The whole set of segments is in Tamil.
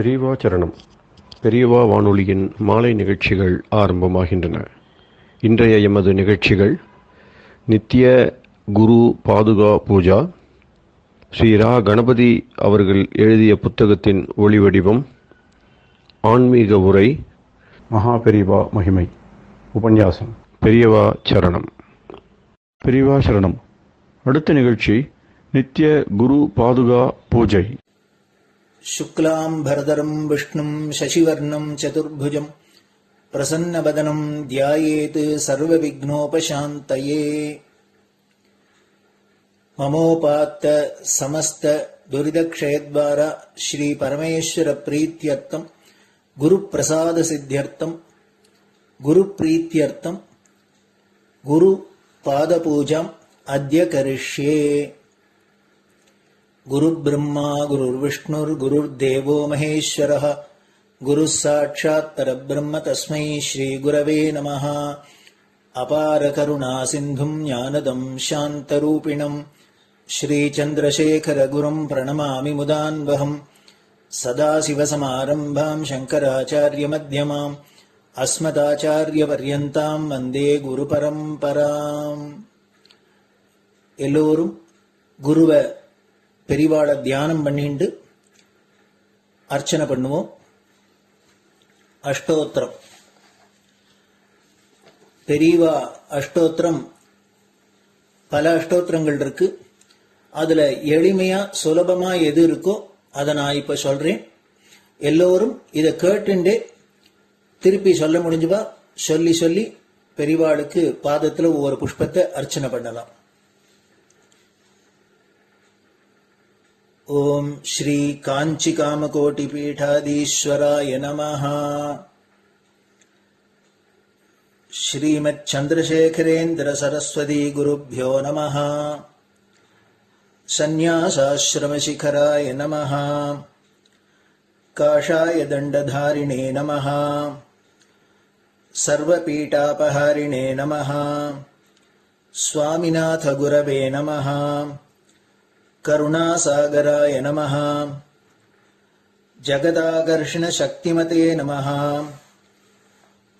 பெரியவா சரணம். பெரியவா வானொலியின் மாலை நிகழ்ச்சிகள் ஆரம்பமாகின்றன. இன்றைய எமது நிகழ்ச்சிகள் நித்திய குரு பாதுகா பூஜா, ஸ்ரீ ரா கணபதி அவர்கள் எழுதிய புத்தகத்தின் ஒளிவடிவம், ஆன்மீக உரை, மகா பெரியவா மகிமை, உபன்யாசம். பெரியவா சரணம். பெரியவா சரணம். அடுத்த நிகழ்ச்சி நித்திய குரு பாதுகா பூஜை. शुक्लां भरदरं विष्णुं शशिवर्णं चतुर्भुजं प्रसन्नवदनं ध्यायेत् सर्वविघ्नोपशान्तये। ममोपात्त समस्त दुरितक्षयद्वारा श्री परमेश्वर प्रीत्यर्थं गुरुप्रसाद सिद्ध्यर्थं गुरुप्रीत्यर्थं गुरुपादपूजाम् अद्य करिष्ये। गुरुर्ब्रह्मा गुरुर्विष्णुर्गुरुर्देवो महेश्वरः गुरुः साक्षात् परब्रह्म तस्मै श्रीगुरवे नमः। अपारकरुणासिन्धुं ज्ञानदं शान्तरूपिणं श्रीचन्द्रशेखरगुरुं प्रणमामि मुदान्वहम्। सदाशिवसमारम्भां शङ्कराचार्यमध्यमाम् अस्मदाचार्यपर्यन्तां वन्दे गुरुपरम्पराम्. எல்லோரும் குருவை பெரிவாளை தியானம் பண்ணிண்டு அர்ச்சனை பண்ணுவோம். அஷ்டோத்திரம். பெரியவா அஷ்டோத்திரம் பல அஷ்டோத்திரங்கள் இருக்கு. அதுல எளிமையா சுலபமா எது இருக்கோ அதை நான் இப்ப சொல்றேன். எல்லோரும் இதை கேட்டுண்டே திருப்பி சொல்ல முடிஞ்சுவா சொல்லி சொல்லி பெரிவாளுக்கு பாதத்துல ஒவ்வொரு புஷ்பத்தை அர்ச்சனை பண்ணலாம். ओम श्री कांची कामकोटि पीठाधीश्वराय नमः. श्रीमत् चंद्रशेखरेन्द्र सरस्वती गुरुभ्यो नमः. संन्यासाश्रम शिखराय नमः. काषाय दंडधारिणे नमः. सर्वपीठापहारिणे नमः. स्वामिनाथ गुरवे नमः. करुणासागराय नमः. जगदाकर्षण शक्तिमते नमः.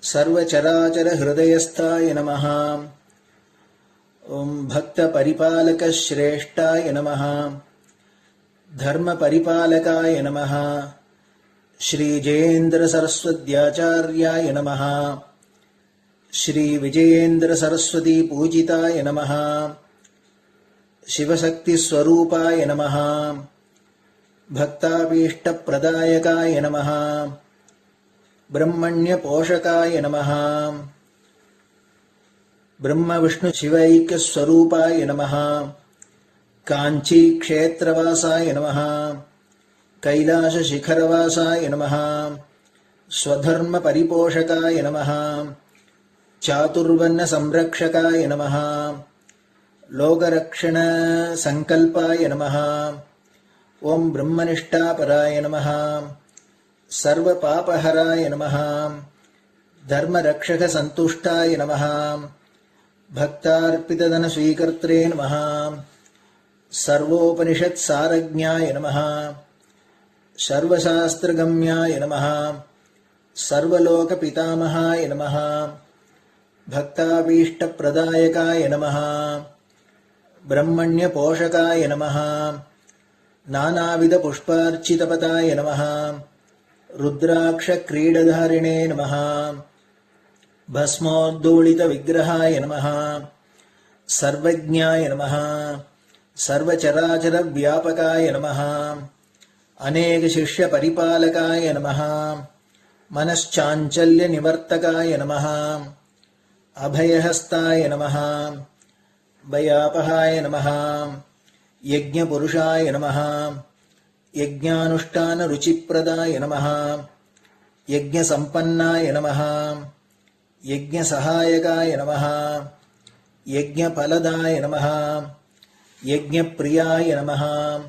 सर्वचराचर हृदयस्थाय नमः. ओम भक्त परिपालक श्रेष्ठाय नमः. धर्म परिपालकाय नमः. श्री जयेन्द्र सरस्वत्याचार्याय नमः. श्री विजयेन्द्र सरस्वती पूजिताय नमः. शिवशक्ति स्वरूपाय नमः. भक्ताभीष्ट प्रदायकाय नमः. ब्रह्मण्य पोषकाय नमः. ब्रह्म विष्णु शिवैक्य स्वरूपाय नमः. कांची क्षेत्रवासाय नमः. कैलाश शिखरवासाय नमः. स्वधर्म परिपोषकाय नमः. चातुर्वर्ण संरक्षकाय नमः. लोकरक्षण संकल्पाय नमः. ओम ब्रह्मनिष्ठापराय नमः. सर्वपापहराय नमः. धर्मरक्षक संतुष्टाय नमः. भक्तार्पितधन स्वीकर्त्रे नमः. सर्वोपनिषत् सारज्ञाय नमः. सर्वशास्त्रगम्याय नमः. सर्वलोक पितामहाय नमः. भक्ताभीष्ट प्रदायकाय नमः. ब्रह्मण्य पोषकाय नमः. नानाविध पुष्पार्चितपताय नमः. रुद्राक्ष क्रीडधारिणे नमः. भस्मोद्दोलित विग्रहाय नमः. सर्वज्ञाय नमः. सर्वचराचर व्यापकाय नमः. अनेक शिष्य परिपालकाय नमः. मनश्चाञ्चल्य निवर्तकाय नमः. अभयहस्ताय नमः. भयापहाय नमः. यज्ञपुरुषाय नमः. यज्ञानुष्ठान रुचिप्रदाय नमः. यज्ञसम्पन्नाय नमः. यज्ञसहायकाय नमः. यज्ञफलदाय नमः. यज्ञप्रियाय नमः.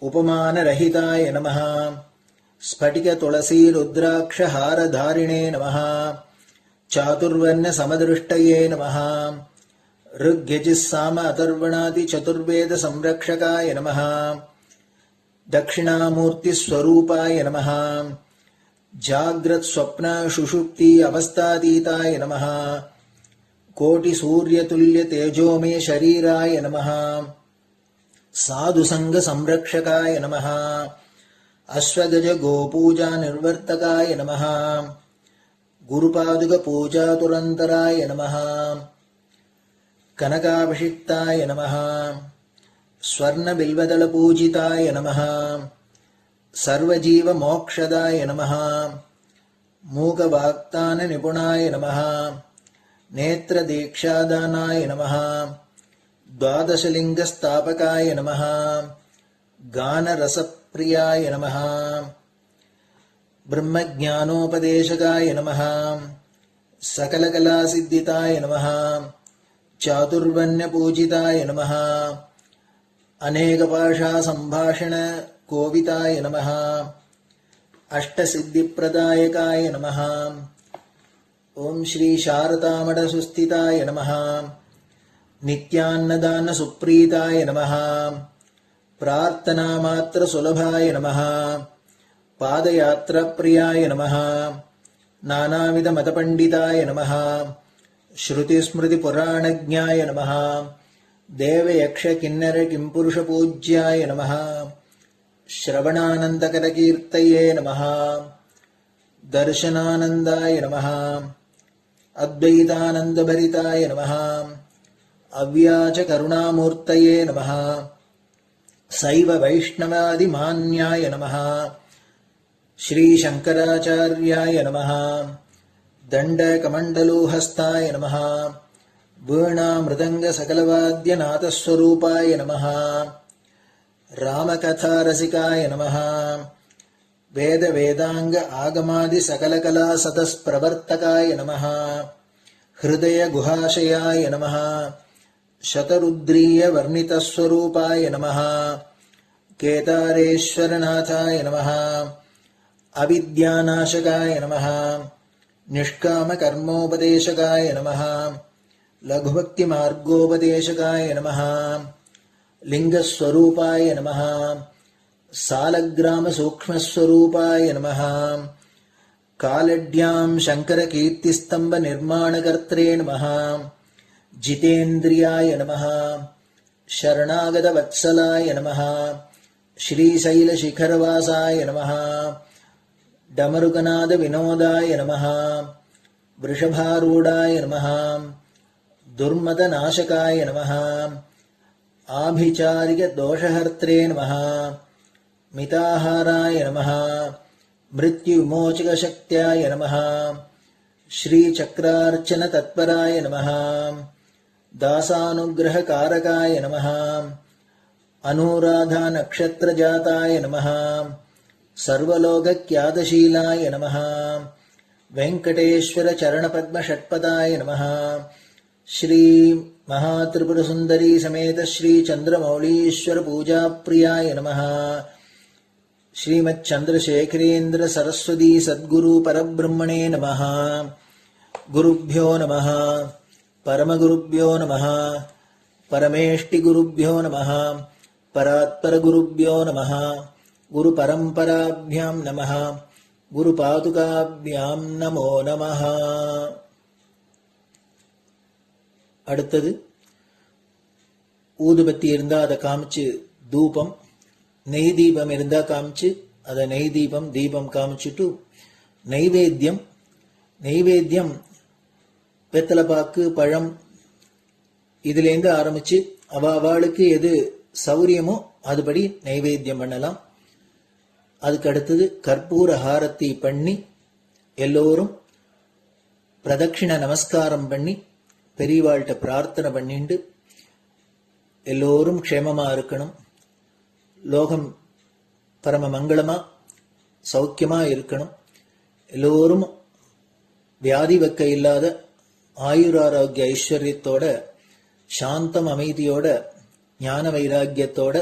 उपमानरहिताय नमः. स्फटिक तुलसी रुद्राक्ष हारधारिणे नमः. चातुर्वर्ण समदृष्टये नमः. ऋग्यजुस्साम अथर्वणादि चतुर्वेद संरक्षकाय नमः. दक्षिणामूर्तिस्वरूपाय नमः जाग्रत् स्वप्न सुषुप्ति अवस्थातीताय नमः कोटिसूर्यतुल्यतेजोमय शरीराय नमः साधुसङ्गसंरक्षकाय नमः अश्वगज गोपूजा निर्वर्तकाय नमः गुरुपादुकपूजातुरन्तराय नमः कनकाभिषिक्ताय नमः स्वर्णबिल्वदलपूजिताय नमः सर्वजीवमोक्षदाय नमः मूकवाक्ताननिपुणाय नमः नेत्रदीक्षादानाय नमः द्वादशलिङ्गस्थापकाय नमः गानरसप्रियाय नमः ब्रह्मज्ञानोपदेशकाय नमः सकलकलासिद्धिताय नमः चातुर्वर्ण्यपूजिताय नमः अनेकभाषासम्भाषण कोविताय नमः अष्टसिद्धिप्रदायकाय नमः ओम श्री शारदामठसुस्थिताय नमः नित्यान्नदानसुप्रीताय नमः प्रार्थनामात्रसुलभाय नमः पादयात्राप्रियाय नमः नानाविधमतपण्डिताय नमः श्रुतिस्मृतिपुराणज्ञाय नमः देवयक्षकिन्नरकिंपुरुषपूज्याय नमः श्रवणानन्दकरकीर्तये नमः दर्शनानन्दाय नमः अद्वैतानन्दभरिताय नमः अव्याजकरुणामूर्तये नमः शैव वैष्णवादिमान्याय नमः श्रीशङ्कराचार्याय नमः दण्डकमण्डलोहस्ताय नमः वीणामृदङ्गसकलवाद्यनाथस्वरूपाय नमः रामकथारसिकाय नमः वेदवेदाङ्ग आगमादिसकलकलासतस्प्रवर्तकाय नमः हृदयगुहाशयाय नमः शतरुद्रीयवर्णितस्वरूपाय नमः केदारेश्वरनाथाय नमः अविद्यानाशकाय नमः निष्कामकर्मोपदेशकाय नमः लघुभक्तिमार्गोपदेशकाय नमः लिङ्गस्वरूपाय नमः सालग्रामसूक्ष्मस्वरूपाय नमः कालड्यां शङ्करकीर्तिस्तम्भनिर्माणकर्त्रे नमः जितेन्द्रियाय नमः शरणागतवत्सलाय नमः श्रीशैलशिखरवासाय नमः डमरुकनादविनोदाय नमः वृषभारूढाय नमः दुर्मदनाशकाय नमः आभिचारिकदोषहर्त्रे नमः मिताहाराय नमः मृत्युविमोचकशक्त्याय नमः श्रीचक्रार्चनतत्पराय नमः दासानुग्रहकारकाय नमः अनुराधानक्षत्रजाताय नमः सर्वलोकख्यातशीलाय नमः वेङ्कटेश्वरचरणपद्मषट्पदाय नमः श्री महात्रिपुरसुन्दरी समेत श्री चन्द्रमौलीश्वर पूजाप्रियाय नमः श्रीमच्चन्द्रशेखरेन्द्र सरस्वती सद्गुरु परब्रह्मणे नमः गुरुभ्यो नमः परमगुरुभ्यो नमः परमेष्टिगुरुभ्यो नमः परात्परगुरुभ्यो नमः गुरुपरम्पराभ्यां नमः गुरुपादुकाभ्यां नमो नमः. அடுத்தது ஊதுபத்தி இருந்தா அதை காமிச்சு தூபம், நெய் தீபம் இருந்தா காமிச்சு அதை நெய் தீபம் தீபம் காமிச்சுட்டு நைவேத்தியம் வெத்தலைப்பாக்கு பழம் இதுலேருந்து ஆரம்பிச்சு அவளுக்கு எது சௌரியமோ அதுபடி நைவேத்தியம் பண்ணலாம். அதுக்கு அடுத்தது கற்பூர ஹாரத்தி பண்ணி எல்லோரும் பிரதட்சிண நமஸ்காரம் பண்ணி பெரியவாள்கிட்ட பிரார்த்தனை பண்ணிண்டு எல்லோரும் க்ஷேமமா இருக்கணும், லோகம் பரம மங்களமா சௌக்கியமா இருக்கணும், எல்லோரும் வியாதி வெக்க இல்லாத ஆயுராரோக்கிய ஐஸ்வர்யத்தோட சாந்தம் அமைதியோட ஞான வைராக்கியத்தோட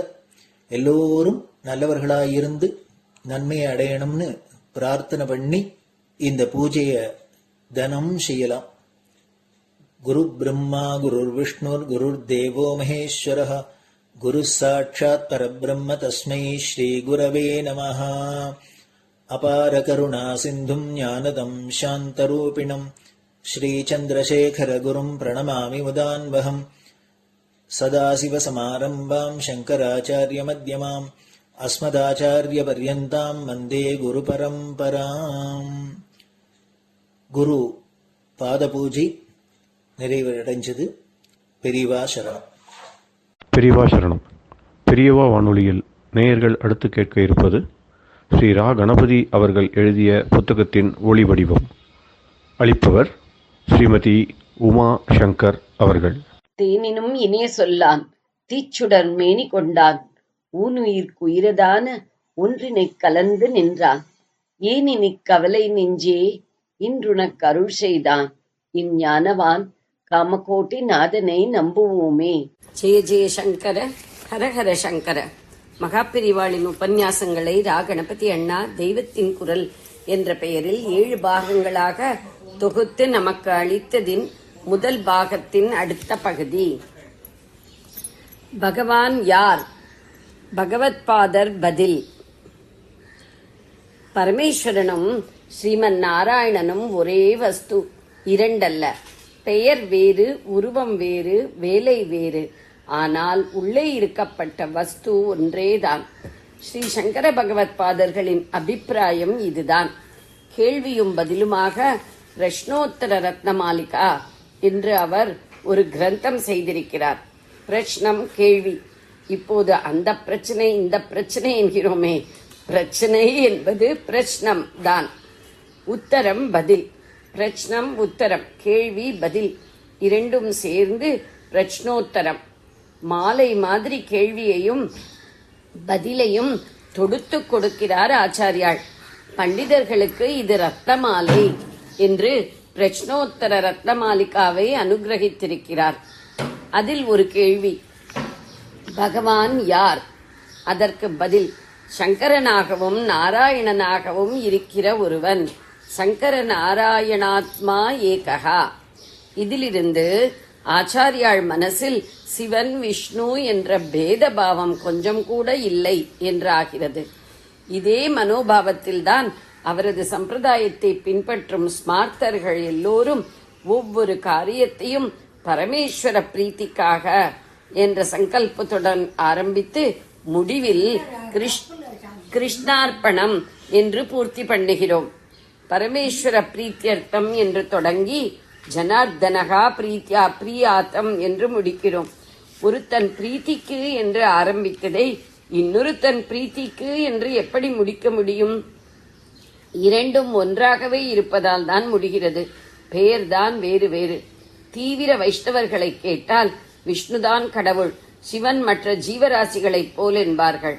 எல்லோரும் நல்லவர்களாயிருந்து நன்மையை அடையணும்னு பிரார்த்தனை பண்ணி இந்த பூஜையை தினம் செய்யலாம். குரு பிரம்மா குருர் விஷ்ணுர் குருர் தேவோ மகேஸ்வரः குரு சாட்சாத் பரபிரம்ம தஸ்மை ஸ்ரீ குரவே நமஹ. அபார கருணா சிந்தும் ஞானதம் சாந்தரூபிணம் ஸ்ரீ சந்திரசேகர குரும் பிரணமாமி முதான்வகம். சதாசிவசமாரம்பாம் சங்கராச்சாரிய மத்யமாம் அஸ்மதாச்சாரிய பர்யந்தாம் வந்தே குரு பரம்பராம். குரு பாத பூஜை நிறைவடைஞ்சது. பெரியவா சரணம். பெரியவா சரணம். பெரியவா வானொலியில் நேயர்கள் அடுத்து கேட்க இருப்பது ஸ்ரீ ரா கணபதி அவர்கள் எழுதிய புத்தகத்தின் ஒளி வடிவம். அளிப்பவர் ஸ்ரீமதி உமா சங்கர் அவர்கள். தேனினும் இனிய சொல்லான் தீச்சுடர் மேனி கொண்டான் ஊனுயிர்க்குயிரதான ஒன்றினைக் கலந்து நின்றான் ஏனினிக் கவலை நெஞ்சே இன்றுனக் அருள் செய்தான் இஞ்ஞானவான் காமகோட்டி நாதனை நம்புவோமே. ஜெய ஜெய சங்கர, ஹரஹர சங்கர. மகாபெரிவாளின் உபன்யாசங்களை ரா கணபதி அண்ணா தெய்வத்தின் குரல் என்ற பெயரில் 7 பாகங்களாக தொகுத்து நமக்கு அளித்ததின் முதல் பாகத்தின் அடுத்த பகுதி. பகவான் யார்? பகவத் பாதர் பதில். பரமேஸ்வரனும் ஸ்ரீமன் நாராயணனும் ஒரே வஸ்து, இரண்டல்ல. பெயர் வேறு, உருவம் வேறு, வேலை வேறு. ஆனால் உள்ளே இருக்கப்பட்ட வஸ்து ஒன்றேதான். ஸ்ரீ சங்கர பகவத் பாதர்களின் அபிப்பிராயம் இதுதான். கேள்வியும் பதிலுமாக பிரஷ்னோத்தர ரத்னமாலிகா என்று அவர் ஒரு கிரந்தம் செய்திருக்கிறார். பிரஷ்னம் கேள்வி. இப்போது அந்த பிரச்சனை இந்த பிரச்சனை என்கிறோமே, பிரச்சனை என்பது பிரஷ்னம் தான். உத்தரம் பதில். பிரஷ்னம் உத்தரம், கேள்வி பதில் இரண்டும் சேர்ந்து பிரஷ்னோத்தரம். மாலை மாதிரி கேள்வியையும் பதிலையும் தொடுத்து கொடுக்கிறார் ஆச்சாரியாள். பண்டிதர்களுக்கு இது ரத்னமாலை என்று பிரஷ்னோத்தர ரத்னமாலிகாவை அனுகிரகித்திருக்கிறார். அதில் ஒரு கேள்வி, பகவான் யார்? அதற்கு பதில், சங்கரனாகவும் நாராயணனாகவும் இருக்கிற ஒருவன். சங்கர நாராயணாத்மா ஏகஹா. இதிலிருந்து ஆச்சாரியாள் மனசில் சிவன் விஷ்ணு என்ற பேதபாவம் கொஞ்சம் கூட இல்லை என்றாகிறது. இதே மனோபாவத்தில்தான் அவரது சம்பிரதாயத்தை பின்பற்றும் ஸ்மார்த்தர்கள் எல்லோரும் ஒவ்வொரு காரியத்தையும் பரமேஸ்வர பிரீத்திக்காக என்ற சங்கல்பத்துடன் ஆரம்பித்து முடிவில் கிருஷ்ணார்ப்பணம் என்று பூர்த்தி பண்ணுகிறோம். பரமேஸ்வர பிரீத்தியர்த்தம் என்று தொடங்கி ஜனார்தனகா பிரீத்தியா பிரியாத்தம் என்று முடிக்கிறோம். ஒருத்தன் பிரீத்திக்கு என்று ஆரம்பித்ததை இன்னொருத்தன் பிரீத்திக்கு என்று எப்படி முடிக்க முடியும்? இரண்டும் ஒன்றாகவே இருப்பதால் தான் முடிகிறது. பெயர்தான் வேறு வேறு. தீவிர வைஷ்ணவர்களை கேட்டால் விஷ்ணுதான் கடவுள், சிவன் மற்ற ஜீவராசிகளைப் போல் என்பார்கள்.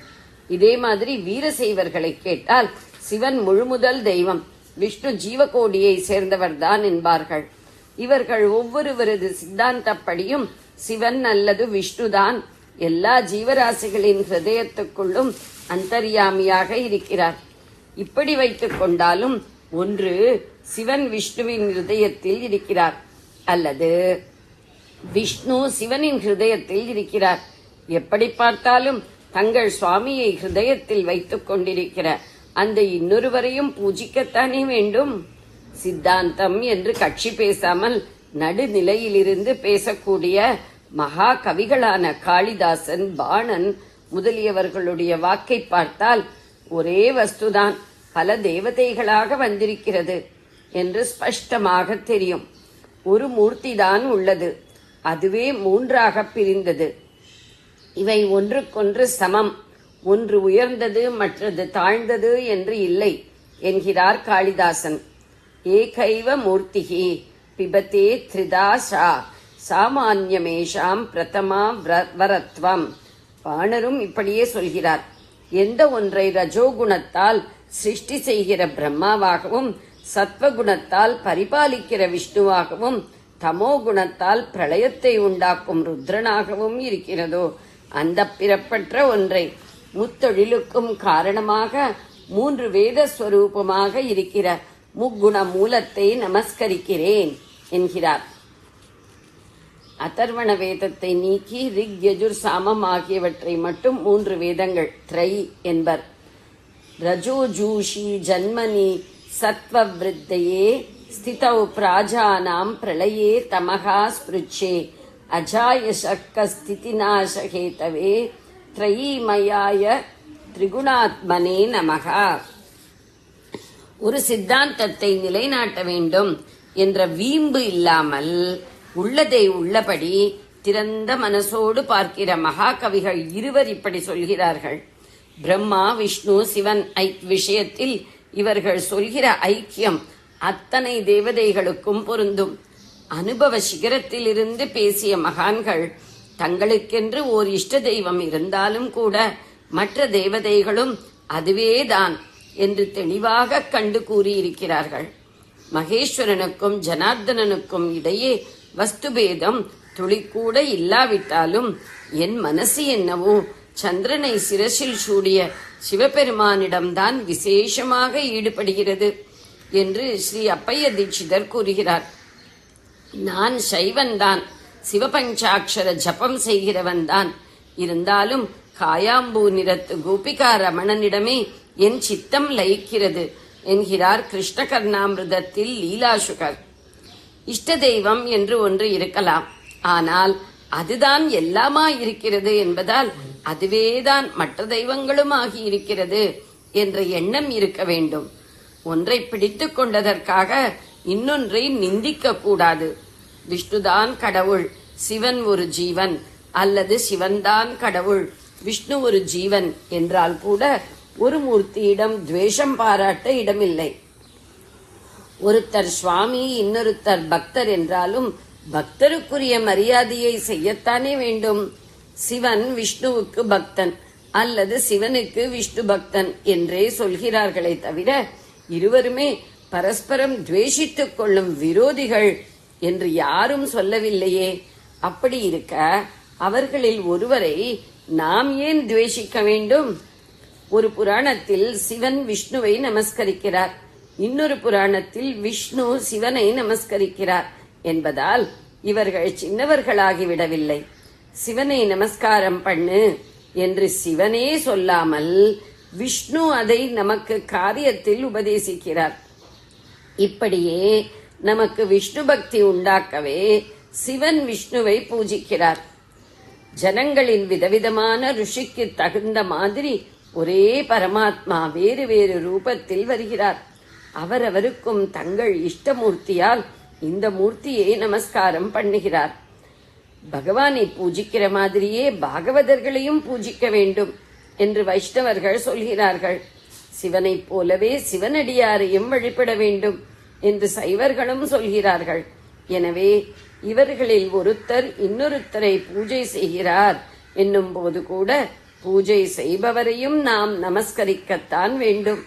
இதே மாதிரி வீரசைவர்களை கேட்டால் சிவன் முழுமுதல் தெய்வம், விஷ்ணு ஜீவகோடியை சேர்ந்தவர்தான் என்பார்கள். இவர்கள் ஒவ்வொருவரது சித்தாந்தப்படியும் சிவன் அல்லது விஷ்ணுதான் எல்லா ஜீவராசிகளின் ஹிருதயத்துக்குள்ளும் அந்தர்யாமியாக இருக்கிறார். இப்படி வைத்துக் கொண்டாலும் ஒன்று சிவன் விஷ்ணுவின் ஹிருதயத்தில் இருக்கிறார், அல்லது விஷ்ணு சிவனின் ஹிருதயத்தில் இருக்கிறார். எப்படி பார்த்தாலும் தங்கள் சுவாமியை ஹிருதயத்தில் வைத்துக் கொண்டிருக்கிற அந்த இன்னொருவரையும் பூஜிக்கத்தானே வேண்டும். சித்தாந்தம் என்று கட்சி பேசாமல் நடுநிலையிலிருந்து பேசக்கூடிய மகா கவிகளான காளிதாசன், பாணன் முதலியவர்களுடைய வாக்கை பார்த்தால் ஒரே வஸ்துதான் பல தேவதைகளாக வந்திருக்கிறது என்று ஸ்பஷ்டமாக தெரியும். ஒரு மூர்த்திதான் உள்ளது, அதுவே 3ஆக பிரிந்தது. இவை ஒன்றுக்கொன்று சமம், ஒன்று உயர்ந்தது மற்றது தாழ்ந்தது என்று இல்லை என்கிறார் காளிதாசன். ஏகைவ மூர்த்திகி பிபதே த்ரிதாசா சாமான்யமேஷாம் பிரதமா வரத்வம். பாணரும் இப்படியே சொல்கிறார். எந்த ஒன்றை ரஜோகுணத்தால் சிருஷ்டி செய்கிற பிரம்மாவாகவும், சத்வகுணத்தால் பரிபாலிக்கிற விஷ்ணுவாகவும், தமோ குணத்தால் பிரளயத்தை உண்டாக்கும் ருத்ரனாகவும் இருக்கிறதோ அந்த பிறப்பற்ற ஒன்றை முத்தொழிலுக்கும் காரணமாக 3 வேத ஸ்வரூபமாக இருக்கிற முக்குண மூலத்தை நமஸ்கரிக்கிறேன் என்கிறார். அதர்வண வேதத்தை நீக்கி ரிக் யஜுர் சாமம் ஆகியவற்றை மட்டும் 3 வேதங்கள் த்ரை என்பர். ரஜோஜூஷி ஜன்மனி சத்வவிருத்தையே ஸ்திதௌ பிராஜானாம் பிரளயே தமகா ஸ்பிருச்சே அஜாய சக்க ஸ்திதிநாசகேதவே த்ரயீமயாய திரிகுணாத்மனே நமகா. ஒரு சித்தாந்தத்தை நிலைநாட்ட வேண்டும் என்ற வீம்பு இல்லாமல் உள்ளதை உள்ளபடி திறந்த மனசோடு பார்க்கிற மகாகவிகள் இருவர் இப்படி சொல்கிறார்கள். பிரம்மா விஷ்ணு சிவன் விஷயத்தில் இவர்கள் சொல்கிற ஐக்கியம் அத்தனை தேவதைகளுக்கும் பொருந்தும். அனுபவ சிகரத்திலிருந்து பேசிய மகான்கள் தங்களுக்கென்று ஓர் இஷ்ட தெய்வம் இருந்தாலும் கூட மற்ற தேவதைகளும் அதுவேதான் என்று தெளிவாக கண்டு கூறியிருக்கிறார்கள். மகேஸ்வரனுக்கும் ஜனார்தனனுக்கும் இடையே வஸ்துபேதம் துளிக்கூட இல்லாவிட்டாலும் என் மனசு என்னவோ சந்திரனை சிரசில் சூடிய சிவபெருமானிடம்தான் விசேஷமாக ஈடுபடுகிறது என்று ஸ்ரீ அப்பைய தீட்சிதர் கூறுகிறார். நான் சைவன்தான், சிவபஞ்சாட்சர ஜபம் செய்கிறவன்தான். இருந்தாலும் காயாம்பூ நிறத்து கோபிகா ரமணனிடமே என் சித்தம் லயிக்கிறது என்கிறார் கிருஷ்ண கர்ணாமிருதத்தில் லீலாசுகர். இஷ்ட தெய்வம் என்று ஒன்று இருக்கலாம், ஆனால் அதுதான் எல்லாமா இருக்கிறது என்பதால் அதுவேதான் மற்ற தெய்வங்களும் ஆகி இருக்கிறது என்ற எண்ணம் இருக்க வேண்டும். ஒன்றை பிடித்துக் கொண்டதற்காக இன்னொன்றை நிந்திக்க கூடாது. விஷ்ணுதான் கடவுள், சிவன் ஒரு ஜீவன், அல்லது சிவன்தான் கடவுள், விஷ்ணு ஒரு ஜீவன் என்றால் கூட ஒரு மூர்த்தியிடம் துவேஷம் பாராட்ட இடமில்லை. ஒருத்தர் சுவாமி இன்னொருத்தர் பக்தர் என்றாலும் பக்தருக்குரிய மரியாதையை செய்யத்தானே வேண்டும். சிவன் விஷ்ணுவுக்கு பக்தன் அல்லது சிவனுக்கு விஷ்ணு பக்தன் என்றே சொல்கிறார்களே தவிர இருவருமே பரஸ்பரம் துவேஷித்துக் கொள்ளும் விரோதிகள் என்று யாரும் சொல்லவில்லையே. அப்படி இருக்க அவர்களில் ஒருவரை நாம் ஏன் துவேஷிக்க வேண்டும்? ஒரு புராணத்தில் சிவன் விஷ்ணுவை நமஸ்கரிக்கிறார், இன்னொரு புராணத்தில் விஷ்ணு சிவனை நமஸ்கரிக்கிறார் என்பதால் இவர்கள் சின்னவர்களாகிவிடவில்லை. சிவனை நமஸ்காரம் பண்ணு என்று சிவனே சொல்லாமல் விஷ்ணு அதை நமக்கு காரியத்தில் உபதேசிக்கிறார். இப்படியே நமக்கு விஷ்ணு பக்தி உண்டாக்கவே சிவன் விஷ்ணுவை பூஜிக்கிறார். ஜனங்களின் விதவிதமான ருஷிக்கு தகுந்த மாதிரி ஒரே பரமாத்மா வேறு வேறு ரூபத்தில் வருகிறார். அவரவருக்கும் தங்கள் இஷ்டமூர்த்தியால் இந்த மூர்த்தியை நமஸ்காரம் பண்ணுகிறார். பகவானை பூஜிக்கிற மாதிரியே பாகவதர்களையும் பூஜிக்க வேண்டும் என்று வைஷ்ணவர்கள் சொல்கிறார்கள். சிவனைப் போலவே சிவனடியாரையும் வழிபட வேண்டும் என்று சைவர்களும் சொல்கிறார்கள். எனவே இவர்களில் ஒருத்தர் இன்னொருத்தரை பூஜை செய்கிறார் என்னும் போது கூட பூஜை செய்பவரையும் நாம் நமஸ்கரிக்கத்தான் வேண்டும்.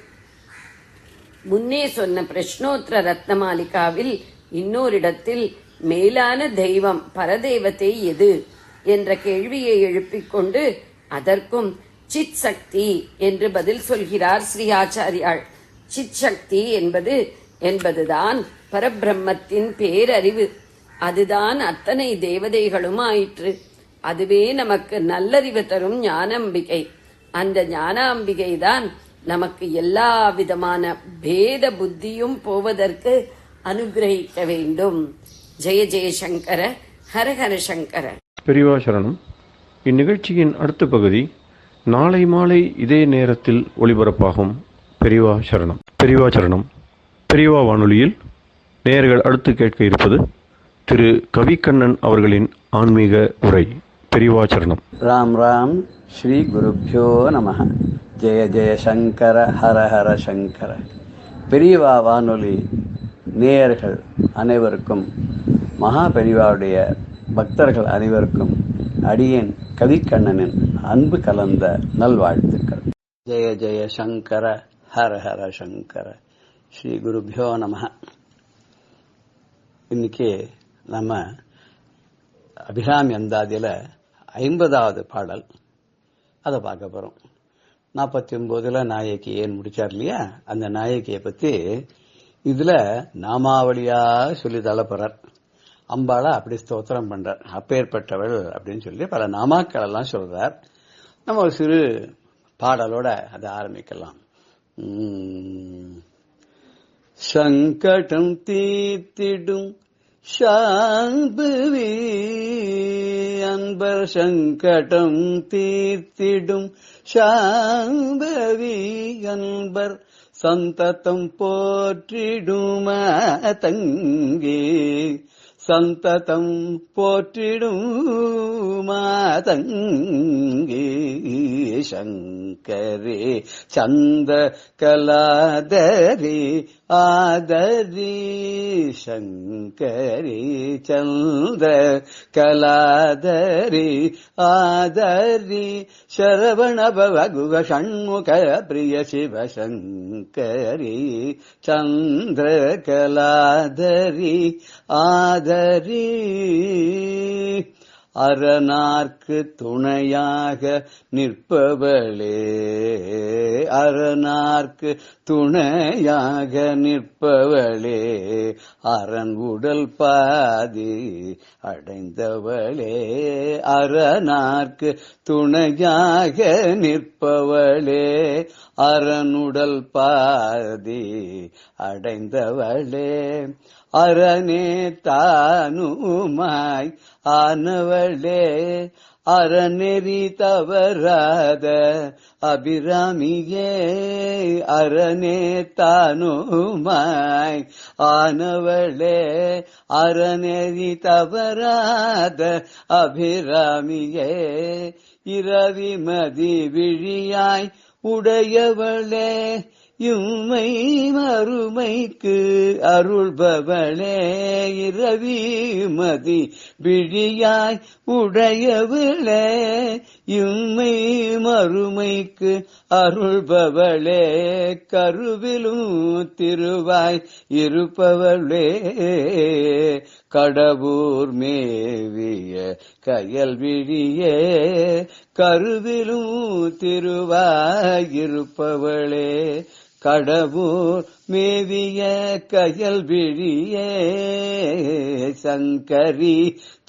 முன்னே சொன்ன பிரஷ்னோத்தர ரத்னமாலிகாவில் இன்னோரிடத்தில் மேலான தெய்வம் பரதேவத்தை எது என்ற கேள்வியை எழுப்பிக் கொண்டு அதற்கும் சித் சக்தி என்று பதில் சொல்கிறார் ஸ்ரீ ஆச்சாரியாள். சித் சக்தி என்பதுதான் பரபிரம்மத்தின் பேரறிவு. அதுதான் அத்தனை தேவதைகளும் ஆயிற்று. அதுவே நமக்கு நல்லறிவு தரும் ஞானாம்பிகை. அந்த ஞானாம்பிகை தான் நமக்கு எல்லா விதமான பேத புத்தியும் போவதற்கு அனுகிரகிக்க வேண்டும். ஜெய ஜெயசங்கர, ஹரஹர சங்கர. பெரியவா சரணம். இந்நிகழ்ச்சியின் அடுத்த பகுதி நாளை மாலை இதே நேரத்தில் ஒளிபரப்பாகும். பெரியவா சரணம். பெரியவா சரணம். பெரியவா வானொலியில் நேயர்கள் அடுத்து கேட்க இருப்பது திரு கவிக்கண்ணன் அவர்களின் ஆன்மீக உரை. பெரியவா சரணம். ராம் ராம். ஸ்ரீ குருப்யோ நமஹ. ஜெய ஜெய சங்கர, ஹர ஹர சங்கர. பெரியவா வானொலி நேயர்கள் அனைவருக்கும், மகா பெரியவாவுடைய பக்தர்கள் அனைவருக்கும் அடியேன் கவிக்கண்ணனின் அன்பு கலந்த நல்வாழ்த்துக்கள். ஜெய ஜெய சங்கர, ஹர ஹர சங்கர. ஸ்ரீ குருப்யோ நமஹ. இன்னைக்கு நம்ம அபிராமி அந்தாதியில 50வது பாடல் அதை பார்க்க போறோம். 49ல நாயகி ஏன் முடிச்சார் இல்லையா, அந்த நாயகியை பத்தி இதுல நாமாவளியா சொல்லி தள்ளப்படுறார். அம்பாளை அப்படி ஸ்தோத்திரம் பண்றார். அப்பேற்பட்டவள் அப்படின்னு சொல்லி பல நாமாக்கள் எல்லாம் சொல்றார். நம்ம ஒரு சிறு பாடலோட அதை ஆரம்பிக்கலாம். சங்கடம் தீர்த்திடும் சாம்பவி அன்பர் சங்கடம் தீர்த்திடும் சாம்பவி அன்பர் சந்ததம் போற்றிடும் தங்கே சந்ததம் போற்றிடும் மாதங்கே சங்கரே சந்த கலாதரி ஆதரி சங்கரே சந்த கலாதரி ஆதரி சரவண பவகுக ஷண்முக பிரிய சிவசங்கரி சந்திர கலாதரி ஆதரி அரணார்க்கு துணையாக நிற்பவளே அரணார்க்கு துணையாக நிற்பவளே அரண் உடல் பாதி அடைந்தவளே அரணார்க்கு துணையாக நிற்பவளே அரணுடல் பாதி அடைந்தவளே அரணே தானுமாய் ஆனவளே அறநெறி தவறாத அபிராமியே அரணே தானுமாய் ஆனவளே அறநெறி தவறாத அபிராமியே இரவி மதி விழியாய் உடையவளே இம்மை மறுமைக்கு அருள்பவளே இரவி மதி விழியாய் உடையவளே இம்மை மறுமைக்கு அருள்பவளே கருவிலும் திருவாய் இருப்பவளே கடவுர் மேவிய கயல் விழியே கருவிலும் திருவாய் இருப்பவளே கடவுர் மேவிய கயல் விழியே சங்கரி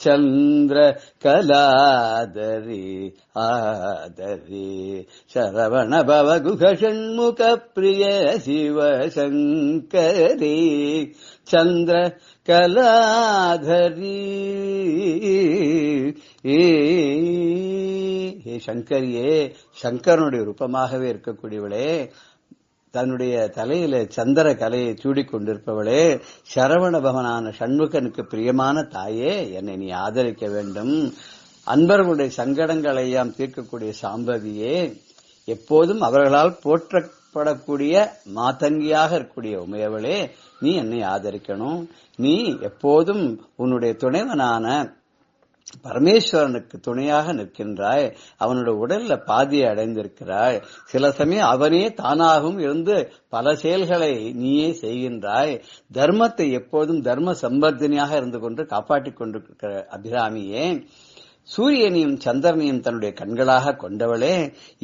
சந்திர கலாதரி ஆதரி சரவண பவகுக ஷண்முக பிரிய சிவசங்கரி சந்திர கலாதரி. சங்கரியே சங்கரனுடைய ரூபமாகவே இருக்கக்கூடியவளே தன்னுடைய தலையில சந்திர கலையை சூடிக்கொண்டிருப்பவளே சரவண பவனான சண்முகனுக்கு பிரியமான தாயே என்னை நீ ஆதரிக்க வேண்டும். அன்பர்களுடைய சங்கடங்களையாம் தீர்க்கக்கூடிய சாம்பவியே எப்போதும் அவர்களால் போற்றப்படக்கூடிய மாதங்கியாக இருக்கக்கூடிய உமையவளே நீ என்னை ஆதரிக்கணும். நீ எப்போதும் உன்னுடைய துணைவனான பரமேஸ்வரனுக்கு துணையாக நிற்கின்றாய். அவனுடைய உடல்ல பாதியை அடைந்திருக்கிறாய். சில சமயம் அவனே தானாகவும் இருந்து பல செயல்களை நீயே செய்கின்றாய். தர்மத்தை எப்போதும் தர்ம சம்பர்த்தனையாக இருந்து கொண்டு காப்பாற்றிக் கொண்டிருக்கிற அபிராமியே சூரியனையும் சந்திரனையும் தன்னுடைய கண்களாக கொண்டவளே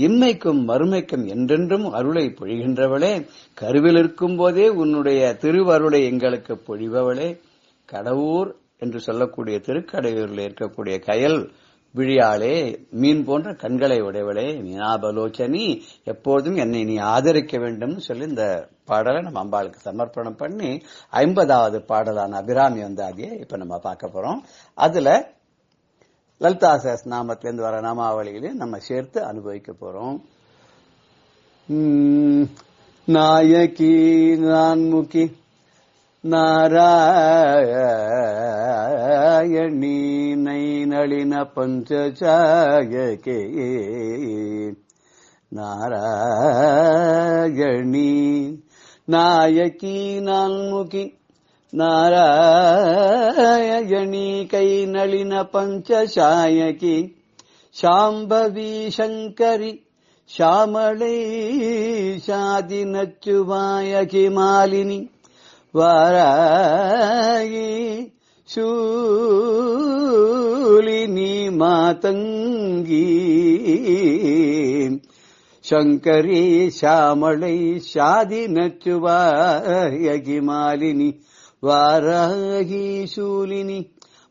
இம்மைக்கும் மறுமைக்கும் என்றென்றும் அருளை பொழிகின்றவளே கருவில் இருக்கும் போதே உன்னுடைய திருவருளை எங்களுக்கு பொழிபவளே கடவுர் என்று சொல்லக்கூடிய திருக்கடையூரில் இருக்கக்கூடிய கயல் விழியாளே மீன் போன்ற கண்களை உடையவளே மீனாபலோச்சனி எப்போதும் என்னை நீ ஆதரிக்க வேண்டும் சொல்லி இந்த பாடலை நம்ம அம்பாளுக்கு சமர்ப்பணம் பண்ணி 50வது பாடலான அபிராமி வந்தாதியை இப்ப நம்ம பார்க்க போறோம். அதுல லலிதா சஹஸ்ரநாமத்திலிருந்து வர நாமாவளிகளையும் நம்ம சேர்த்து அனுபவிக்க போறோம். நாயகி நான்முகி நாராயணி நளின பஞ்சசாயகே நாராயணி நாயகி நான்முகி நாராயணி கை நளின பஞ்சசாயகி சாம்பவி சங்கரி ஷாமளை சாதி நச்சுவாயகி மாலினி வாராயி சூலினி மாதங்கி சங்கரி ஷாமளை சாதி நச்சுவாயகி மாலினி வாராகி சூலினி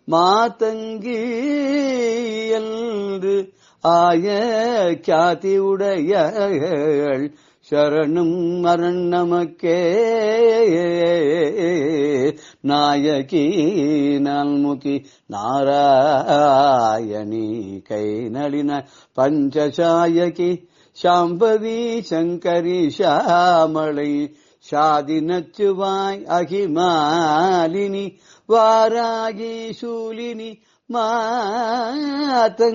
மாதங்கி என்று ஆய கியாதி உடையாள் சரணம் அரண் நமக்கே. நாயகி நான்முகி நாராயணி கை நளின பஞ்சசாயகி சாம்பவி சங்கரி ஷாமளை ஷாதி நச்சுவாய் அகிமாலினி வாராகி சூலினி மாதங்கி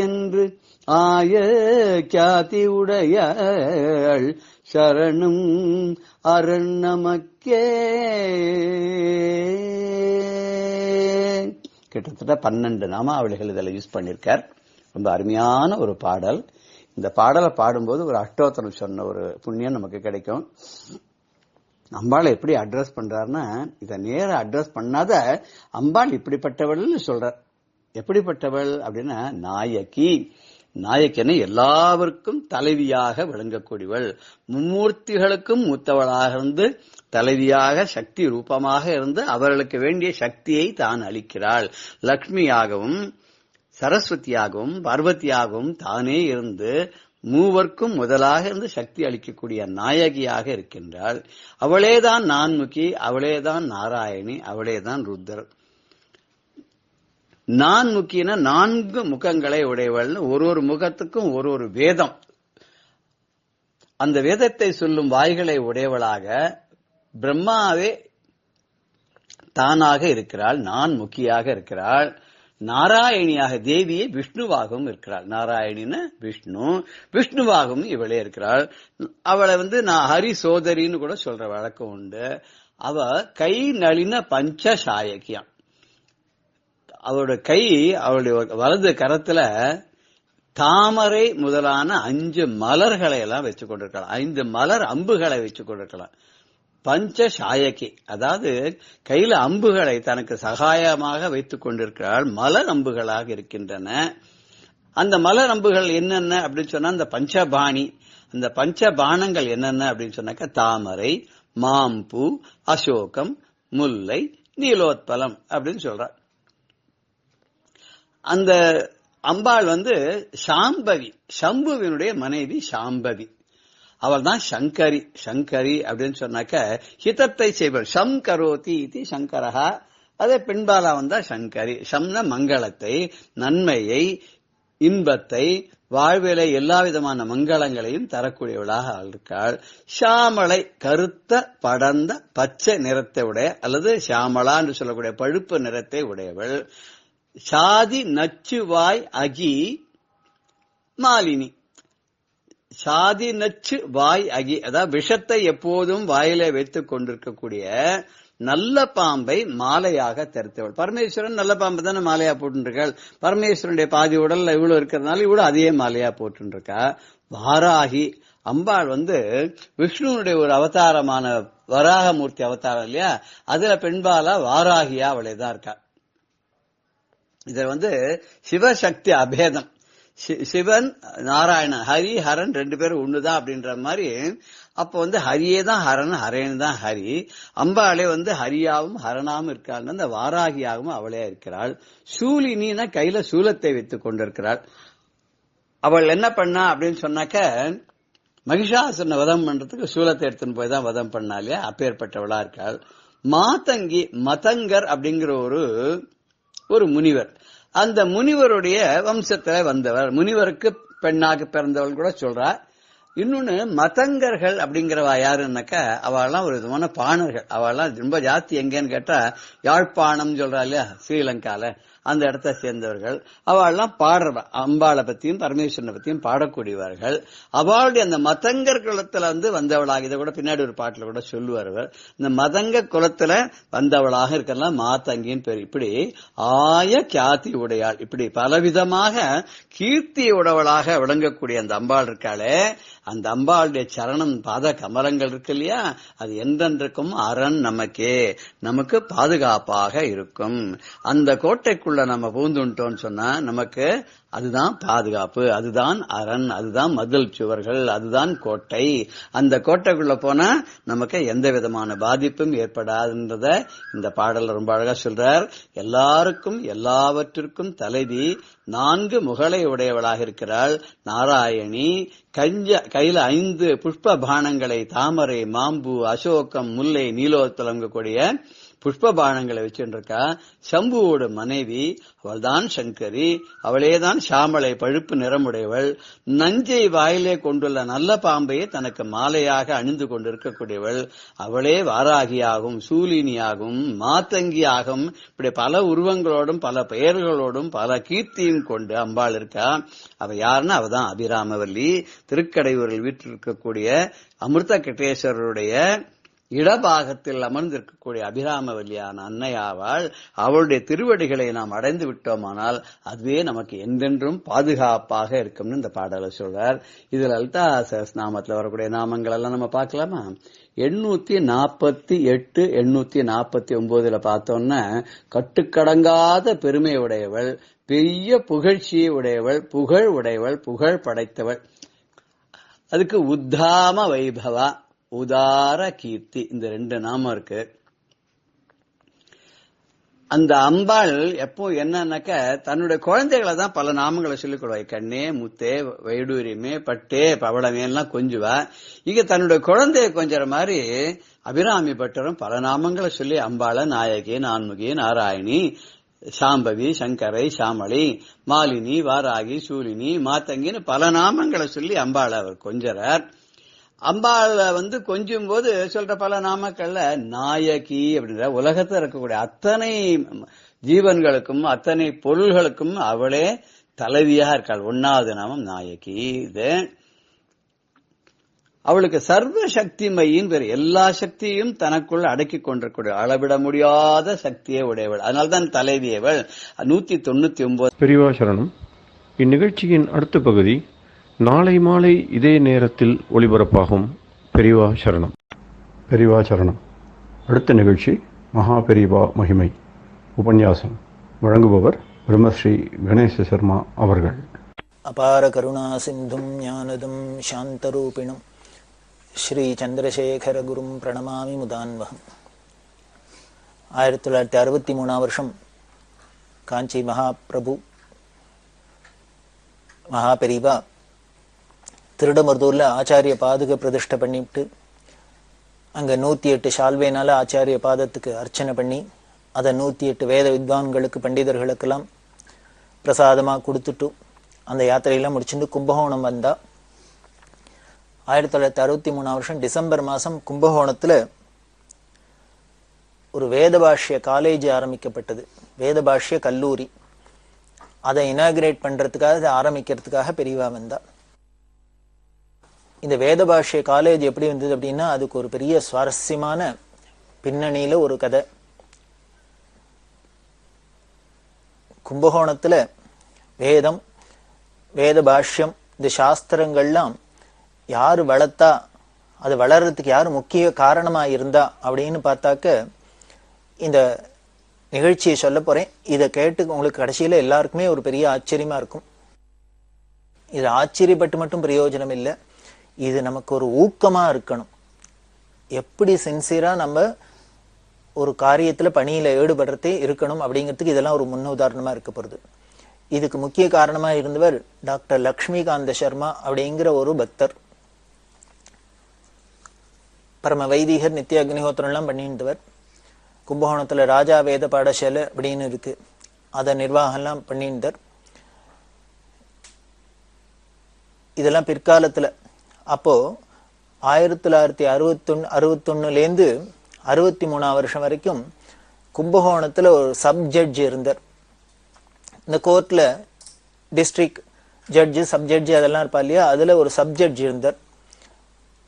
என்று ஆய கியாதி உடையாள் சரணம் அரண் நமக்கே. கிட்டத்தட்ட 12 நாமாவளிகள் இதில் யூஸ் பண்ணிருக்கார். ரொம்ப அருமையான ஒரு பாடல். இந்த பாடலை பாடும்போது ஒரு அஷ்டோத்திரம் சொன்ன ஒரு புண்ணியம் நமக்கு கிடைக்கும். அம்பாளை எப்படி அட்ரஸ் பண்றாருன்னா, இதை நேர அட்ரஸ் பண்ணாத அம்பாள் இப்படிப்பட்டவள் சொல்றார். எப்படிப்பட்டவள் அப்படின்னா, நாயகி. நாயக்கின்னு எல்லாருக்கும் தலைவியாக விளங்கக்கூடியவள், மும்மூர்த்திகளுக்கும் மூத்தவளாக இருந்து தலைவியாக சக்தி ரூபமாக இருந்து அவர்களுக்கு வேண்டிய சக்தியை தான் அளிக்கிறாள். லக்ஷ்மியாகவும் சரஸ்வதியாகவும் பார்வதியாகவும் தானே இருந்து மூவர்க்கும் முதலாக இருந்து சக்தி அளிக்கக்கூடிய நாயகியாக இருக்கின்றாள். அவளேதான் நான்முகி, அவளேதான் நாராயணி, அவளேதான் ருத்ரர். நான்முகின 4 முகங்களை உடையவள். ஒரு முகத்துக்கும் ஒரு வேதம், அந்த வேதத்தை சொல்லும் வாய்களை உடையவளாக பிரம்மாவே தானாக இருக்கிறாள், நான்முகியாக இருக்கிறாள். நாராயணியாக தேவியே விஷ்ணுவாகவும் இருக்கிறாள். நாராயணின விஷ்ணு, விஷ்ணுவாகவும் இவளே இருக்கிறாள். அவளை நான் ஹரி சோதரின்னு கூட சொல்ற வழக்கம் உண்டு. அவ கை நளின பஞ்சசாயகியம். அவளோட கை, அவளுடைய வலது கரத்துல தாமரை முதலான 5 மலர்களை எல்லாம் வச்சு கொண்டிருக்கலாம். 5 மலர் அம்புகளை வச்சு கொண்டிருக்கலாம். பஞ்சசாயகி, அதாவது கையில அம்புகளை தனக்கு சகாயமாக வைத்துக் கொண்டிருக்கிறாள். மலர் அம்புகளாக இருக்கின்றன. அந்த மலர் அம்புகள் என்னென்ன அப்படின்னு சொன்னா, அந்த பஞ்சபாணி. அந்த பஞ்சபாணங்கள் என்னென்ன அப்படின்னு சொன்னாக்க, தாமரை, மாம்பூ, அசோகம், முல்லை, நீலோத்பலம் அப்படின்னு சொல்றார். அந்த அம்பாள் சாம்பவி, சம்புவினுடைய மனைவி சாம்பவி. அவள் தான் சங்கரி. சங்கரி அப்படின்னு சொன்னாக்க ஹிதத்தை செய்வள். சம் கரோதி இது சங்கரஹா. அதே பெண்பாலா வந்தா சங்கரி. சம்ன மங்களத்தை, நன்மையை, இன்பத்தை, வாழ்விலை எல்லா விதமான மங்களங்களையும் தரக்கூடியவளாக இருக்காள். ஷாமளை, கருத்த படர்ந்த பச்சை நிறத்தை உடைய அல்லது ஷாமளா என்று சொல்லக்கூடிய பழுப்பு நிறத்தை உடையவள். சாதி நச்சுவாய் அகி மாலினி. சாதி நச்சு வாய் அகி, அதாவது விஷத்தை எப்போதும் வாயிலே வைத்துக் கொண்டிருக்கக்கூடிய நல்ல பாம்பை மாலையாக தரித்தவள். பரமேஸ்வரன் நல்ல பாம்பு தானே மாலையா போட்டுருக்காள். பரமேஸ்வரனுடைய பாதி உடல்ல இவ்வளவு இருக்கிறதுனால இவ்வளவு அதே மாலையா போட்டுருக்கா. வாராகி அம்பாள் விஷ்ணுனுடைய ஒரு அவதாரமான வராகமூர்த்தி அவதாரம் இல்லையா, அதுல பெண்பாலா வாராகியா அவளே தான் இருக்கா. இதுல சிவசக்தி அபேதம். சிவன் நாராயணன், ஹரி ஹரன் 2 பேரும் ஒண்ணுதான் அப்படின்ற மாதிரி. அப்ப ஹரியே தான் ஹரன், ஹரன் தான் ஹரி. அம்பாளே ஹரியாவும் ஹரனாவும் இருக்காள். அந்த வாராகியாகவும் அவளே இருக்கிறாள். சூலினின்னா கையில சூலத்தை வைத்துக் கொண்டிருக்கிறாள். அவள் என்ன பண்ணா அப்படின்னு சொன்னாக்க, மகிஷாசுரனை வதம் பண்றதுக்கு சூலத்தை எடுத்துன்னு போய் தான் வதம் பண்ணா இல்லையா, அப்பேற்பட்டவளா இருக்காள். மாதங்கி, மதங்கர் அப்படிங்கிற ஒரு முனிவர். அந்த முனிவருடைய வம்சத்துல வந்தவர். முனிவருக்கு பெண்ணாக பிறந்தவள் கூட சொல்றா. இன்னொன்னு மதங்கர்கள் அப்படிங்கிறவா யாருன்னாக்க, அவெல்லாம் ஒரு விதமான பாணர்கள். அவெல்லாம் ரொம்ப ஜாஸ்தி எங்கன்னு கேட்டா யாழ்ப்பாணம் சொல்றா இல்லையா, ஸ்ரீலங்கால அந்த இடத்தை சேர்ந்தவர்கள். அவெல்லாம் பாடுறவா, அம்பாளை பத்தியும் பரமேஸ்வரனை பத்தியும் பாடக்கூடியவர்கள். அவளுடைய அந்த மதங்கர் குலத்துல வந்தவளாக, இதை கூட பின்னாடி ஒரு பாட்டுல கூட சொல்லுவார்கள். இந்த மதங்க குலத்துல வந்தவளாக இருக்கலாம் மாதங்கின்னு பேர். இப்படி ஆய கியாதி உடையாள், இப்படி பலவிதமாக கீர்த்தி உடையவளாக விளங்கக்கூடிய அந்த அம்பாள் இருக்காளே, அந்த அம்பாளுடைய சரணம் பாத கமலங்கள் இருக்கு இல்லையா, அது என்றென்றைக்கும் அரண் நமக்கே, நமக்கு பாதுகாப்பாக இருக்கும். அந்த கோட்டைக்குள்ள கோட்டைக்குள்ள நம்ம பூந்துட்டோம்னு சொன்னா நமக்கு அதுதான் பாதுகாப்பு, அதுதான் அரண், அதுதான் மதில் சுவர்கள், அதுதான் கோட்டை. அந்த கோட்டைக்குள்ள போனா நமக்கு எந்த விதமான பாதிப்பும் ஏற்படாதுன்றத இந்த பாடல் ரொம்ப அழகா சொல்றார். எல்லாருக்கும் எல்லாவற்றிற்கும் தலைவி, 4 முகளை உடையவளாக இருக்கிறாள் நாராயணி. கையில 5 புஷ்ப பானங்களை, தாமரை, மாம்பு, அசோகம், முல்லை, நீலோத்தலங்கக்கூடிய புஷ்ப பானங்களை வச்சுருக்கா. சம்புவோட மனைவி அவள்தான் சங்கரி. அவளேதான் சாமளை, பழுப்பு நிறமுடையவள். நஞ்சை வாயிலே கொண்டுள்ள நல்ல பாம்பையே தனக்கு மாலையாக அணிந்து கொண்டிருக்கக்கூடியவள். அவளே வாராகியாகும், சூலினியாகும், மாத்தங்கியாகும், இப்படி பல உருவங்களோடும் பல பெயர்களோடும் பல கீர்த்தியும் கொண்டு அம்பாள் இருக்கா. அவ யாருன்னா அவதான் அபிராமவல்லி. திருக்கடையூரில் வீற்றிருக்கக்கூடிய அமிர்த கட்டேஸ்வரருடைய இடபாகத்தில் அமர்ந்திருக்கக்கூடிய அபிராமவல்லியான அன்னையாவாள். அவளுடைய திருவடிகளை நாம் அடைந்து விட்டோமானால் அதுவே நமக்கு என்றென்றும் பாதுகாப்பாக இருக்கும்னு இந்த பாடலை சொல்றார். இதுல லலிதா சஹஸ்ரநாமத்துல வரக்கூடிய நாமங்கள் எல்லாம் நம்ம பார்க்கலாமா? 848 849 பார்த்தோம்னா, கட்டுக்கடங்காத பெருமை உடையவள், பெரிய புகழ்ச்சியை உடையவள், புகழ் உடையவள், புகழ் படைத்தவள். அதுக்கு உத்தாம வைபவா, உதார கீர்த்தி, இந்த 2 நாமம் இருக்கு. அந்த அம்பாள் எப்போ என்னன்னாக்க தன்னுடைய குழந்தைகளை தான் பல நாமங்களை சொல்லிக் கொடுவா. கண்ணே, முத்தே, வைடூரியமே, பட்டே, பவளமே எல்லாம் கொஞ்சுவா. இங்க தன்னுடைய குழந்தைய கொஞ்சற மாதிரி அபிராமி பட்டரும் பல நாமங்களை சொல்லி அம்பாள நாயகி, நான்முகி, நாராயணி, சாம்பவி, சங்கரை, சாமளி, மாலினி, வாராகி, சூலினி, மாத்தங்கின்னு பல நாமங்களை சொல்லி அம்பாள அவர் கொஞ்சறார். அம்பாள கொஞ்சும் போது சொல்ற பல நாமக்கள்ல நாயகி அப்படின்ற உலகத்தில் இருக்கக்கூடிய அத்தனை ஜீவன்களுக்கும் அத்தனை பொருள்களுக்கும் அவளே தலைவியா இருக்காள். 1வது நாமம் நாயகி. இது அவளுக்கு சர்வ சக்திமையின் பேர். எல்லா சக்தியும் தனக்குள் அடக்கி கொண்டிருக்கூடிய அளவிட முடியாத சக்தியை உடையவள். அதனால்தான் தலைவியவள். 199. பெரியவா சரணம். இந்நிகழ்ச்சியின் அடுத்த பகுதி நாளை மாலை இதே நேரத்தில் ஒளிபரப்பாகும். பெரியவா சரணம். பெரியவா சரணம். அடுத்த நிகழ்ச்சி மகா பெரியவா மகிமை உபன்யாசம். வழங்குபவர் பிரம்மஸ்ரீ கணேச சர்மா அவர்கள். அபார கருணா சிந்தும் ஞானதம் சாந்தரூபிணம் ஸ்ரீ சந்திரசேகர குரும் பிரணமாமி முதான்வகம். 1963 வருஷம் காஞ்சி மகாபிரபு மகாபெரிவா திருடமருதூர்ல ஆச்சாரிய பாதுக பிரதிஷ்டை பண்ணிவிட்டு அங்க 108 ஷால்வேனால ஆச்சாரிய பாதத்துக்கு அர்ச்சனை பண்ணி அதை 108 வேத வித்வான்களுக்கு, பண்டிதர்களுக்கெல்லாம் பிரசாதமா கொடுத்துட்டு அந்த யாத்திரையெல்லாம் முடிச்சுட்டு கும்பகோணம் வந்தா. 1963 வருஷம் டிசம்பர் மாசம் கும்பகோணத்துல ஒரு வேதபாஷ்ய காலேஜ் ஆரம்பிக்கப்பட்டது, வேதபாஷ்ய கல்லூரி. அதை இனாகிரேட் பண்றதுக்காக, அதை ஆரம்பிக்கிறதுக்காக பெரியவா வந்தா. இந்த வேதபாஷ்ய காலேஜ் எப்படி வந்தது அப்படின்னா, அதுக்கு ஒரு பெரிய சுவாரஸ்யமான பின்னணியில ஒரு கதை. கும்பகோணத்துல வேதம், வேத பாஷ்யம், இந்த சாஸ்திரங்கள்லாம் யாரு வளர்த்தா, அது வளர்றதுக்கு யாரு முக்கிய காரணமா இருந்தா அப்படின்னு பார்த்தாக்க இந்த நிகழ்ச்சியை சொல்ல போறேன். இதை கேட்டு உங்களுக்கு கடைசியில எல்லாருக்குமே ஒரு பெரிய ஆச்சரியமா இருக்கும். இது ஆச்சரியப்பட்டு மட்டும் பிரயோஜனம் இல்லை, இது நமக்கு ஒரு ஊக்கமா இருக்கணும். எப்படி சின்சியரா நம்ம ஒரு காரியத்துல பணியில ஈடுபடுறதே இருக்கணும் அப்படிங்கிறதுக்கு இதெல்லாம் ஒரு முன்னுதாரணமா இருக்க போறது. இதுக்கு முக்கிய காரணமா இருந்தவர் டாக்டர் லக்ஷ்மிகாந்த சர்மா அப்படிங்கிற ஒரு பக்தர். பரம வைதிகர், நித்திய அக்னிஹோத்திரம் எல்லாம் பண்ணியிருந்தவர். கும்பகோணத்துல ராஜா வேத பாடசாலை அப்படின்னு இருக்கு, அதை நிர்வாகம் எல்லாம் பண்ணியிருந்தார். இதெல்லாம் பிற்காலத்துல, அப்போ 1961 63 வருஷம் வரைக்கும் கும்பகோணத்துல ஒரு சப் ஜட்ஜ் இருந்தார். இந்த கோர்ட்ல டிஸ்ட்ரிக்ட் ஜட்ஜு, சப் ஜட்ஜு அதெல்லாம் இருப்பா இல்லையா, அதுல ஒரு சப் ஜட்ஜ் இருந்தார்.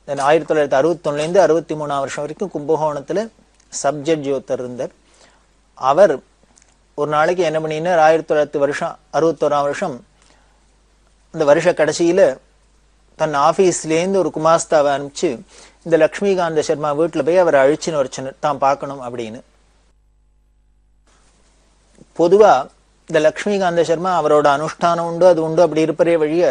1961 63 வருஷம் வரைக்கும் கும்பகோணத்துல சப் ஜட்ஜ் ஒருத்தர் இருந்தார். அவர் ஒரு நாளைக்கு என்ன பண்ணினார், 1961 வருஷம் இந்த வருஷ கடைசியில தன் ஆபீஸ்லேருந்து ஒரு குமாஸ்தாவை அனுப்பிச்சு இந்த லக்ஷ்மிகாந்த சர்மா வீட்டுல போய் அவரை அழிச்சுன்னு வச்சுன்னு தான் பார்க்கணும் அப்படின்னு. பொதுவா இந்த லக்ஷ்மிகாந்த சர்மா அவரோட அனுஷ்டானம் உண்டு, அது உண்டு, அப்படி இருப்பதே வழிய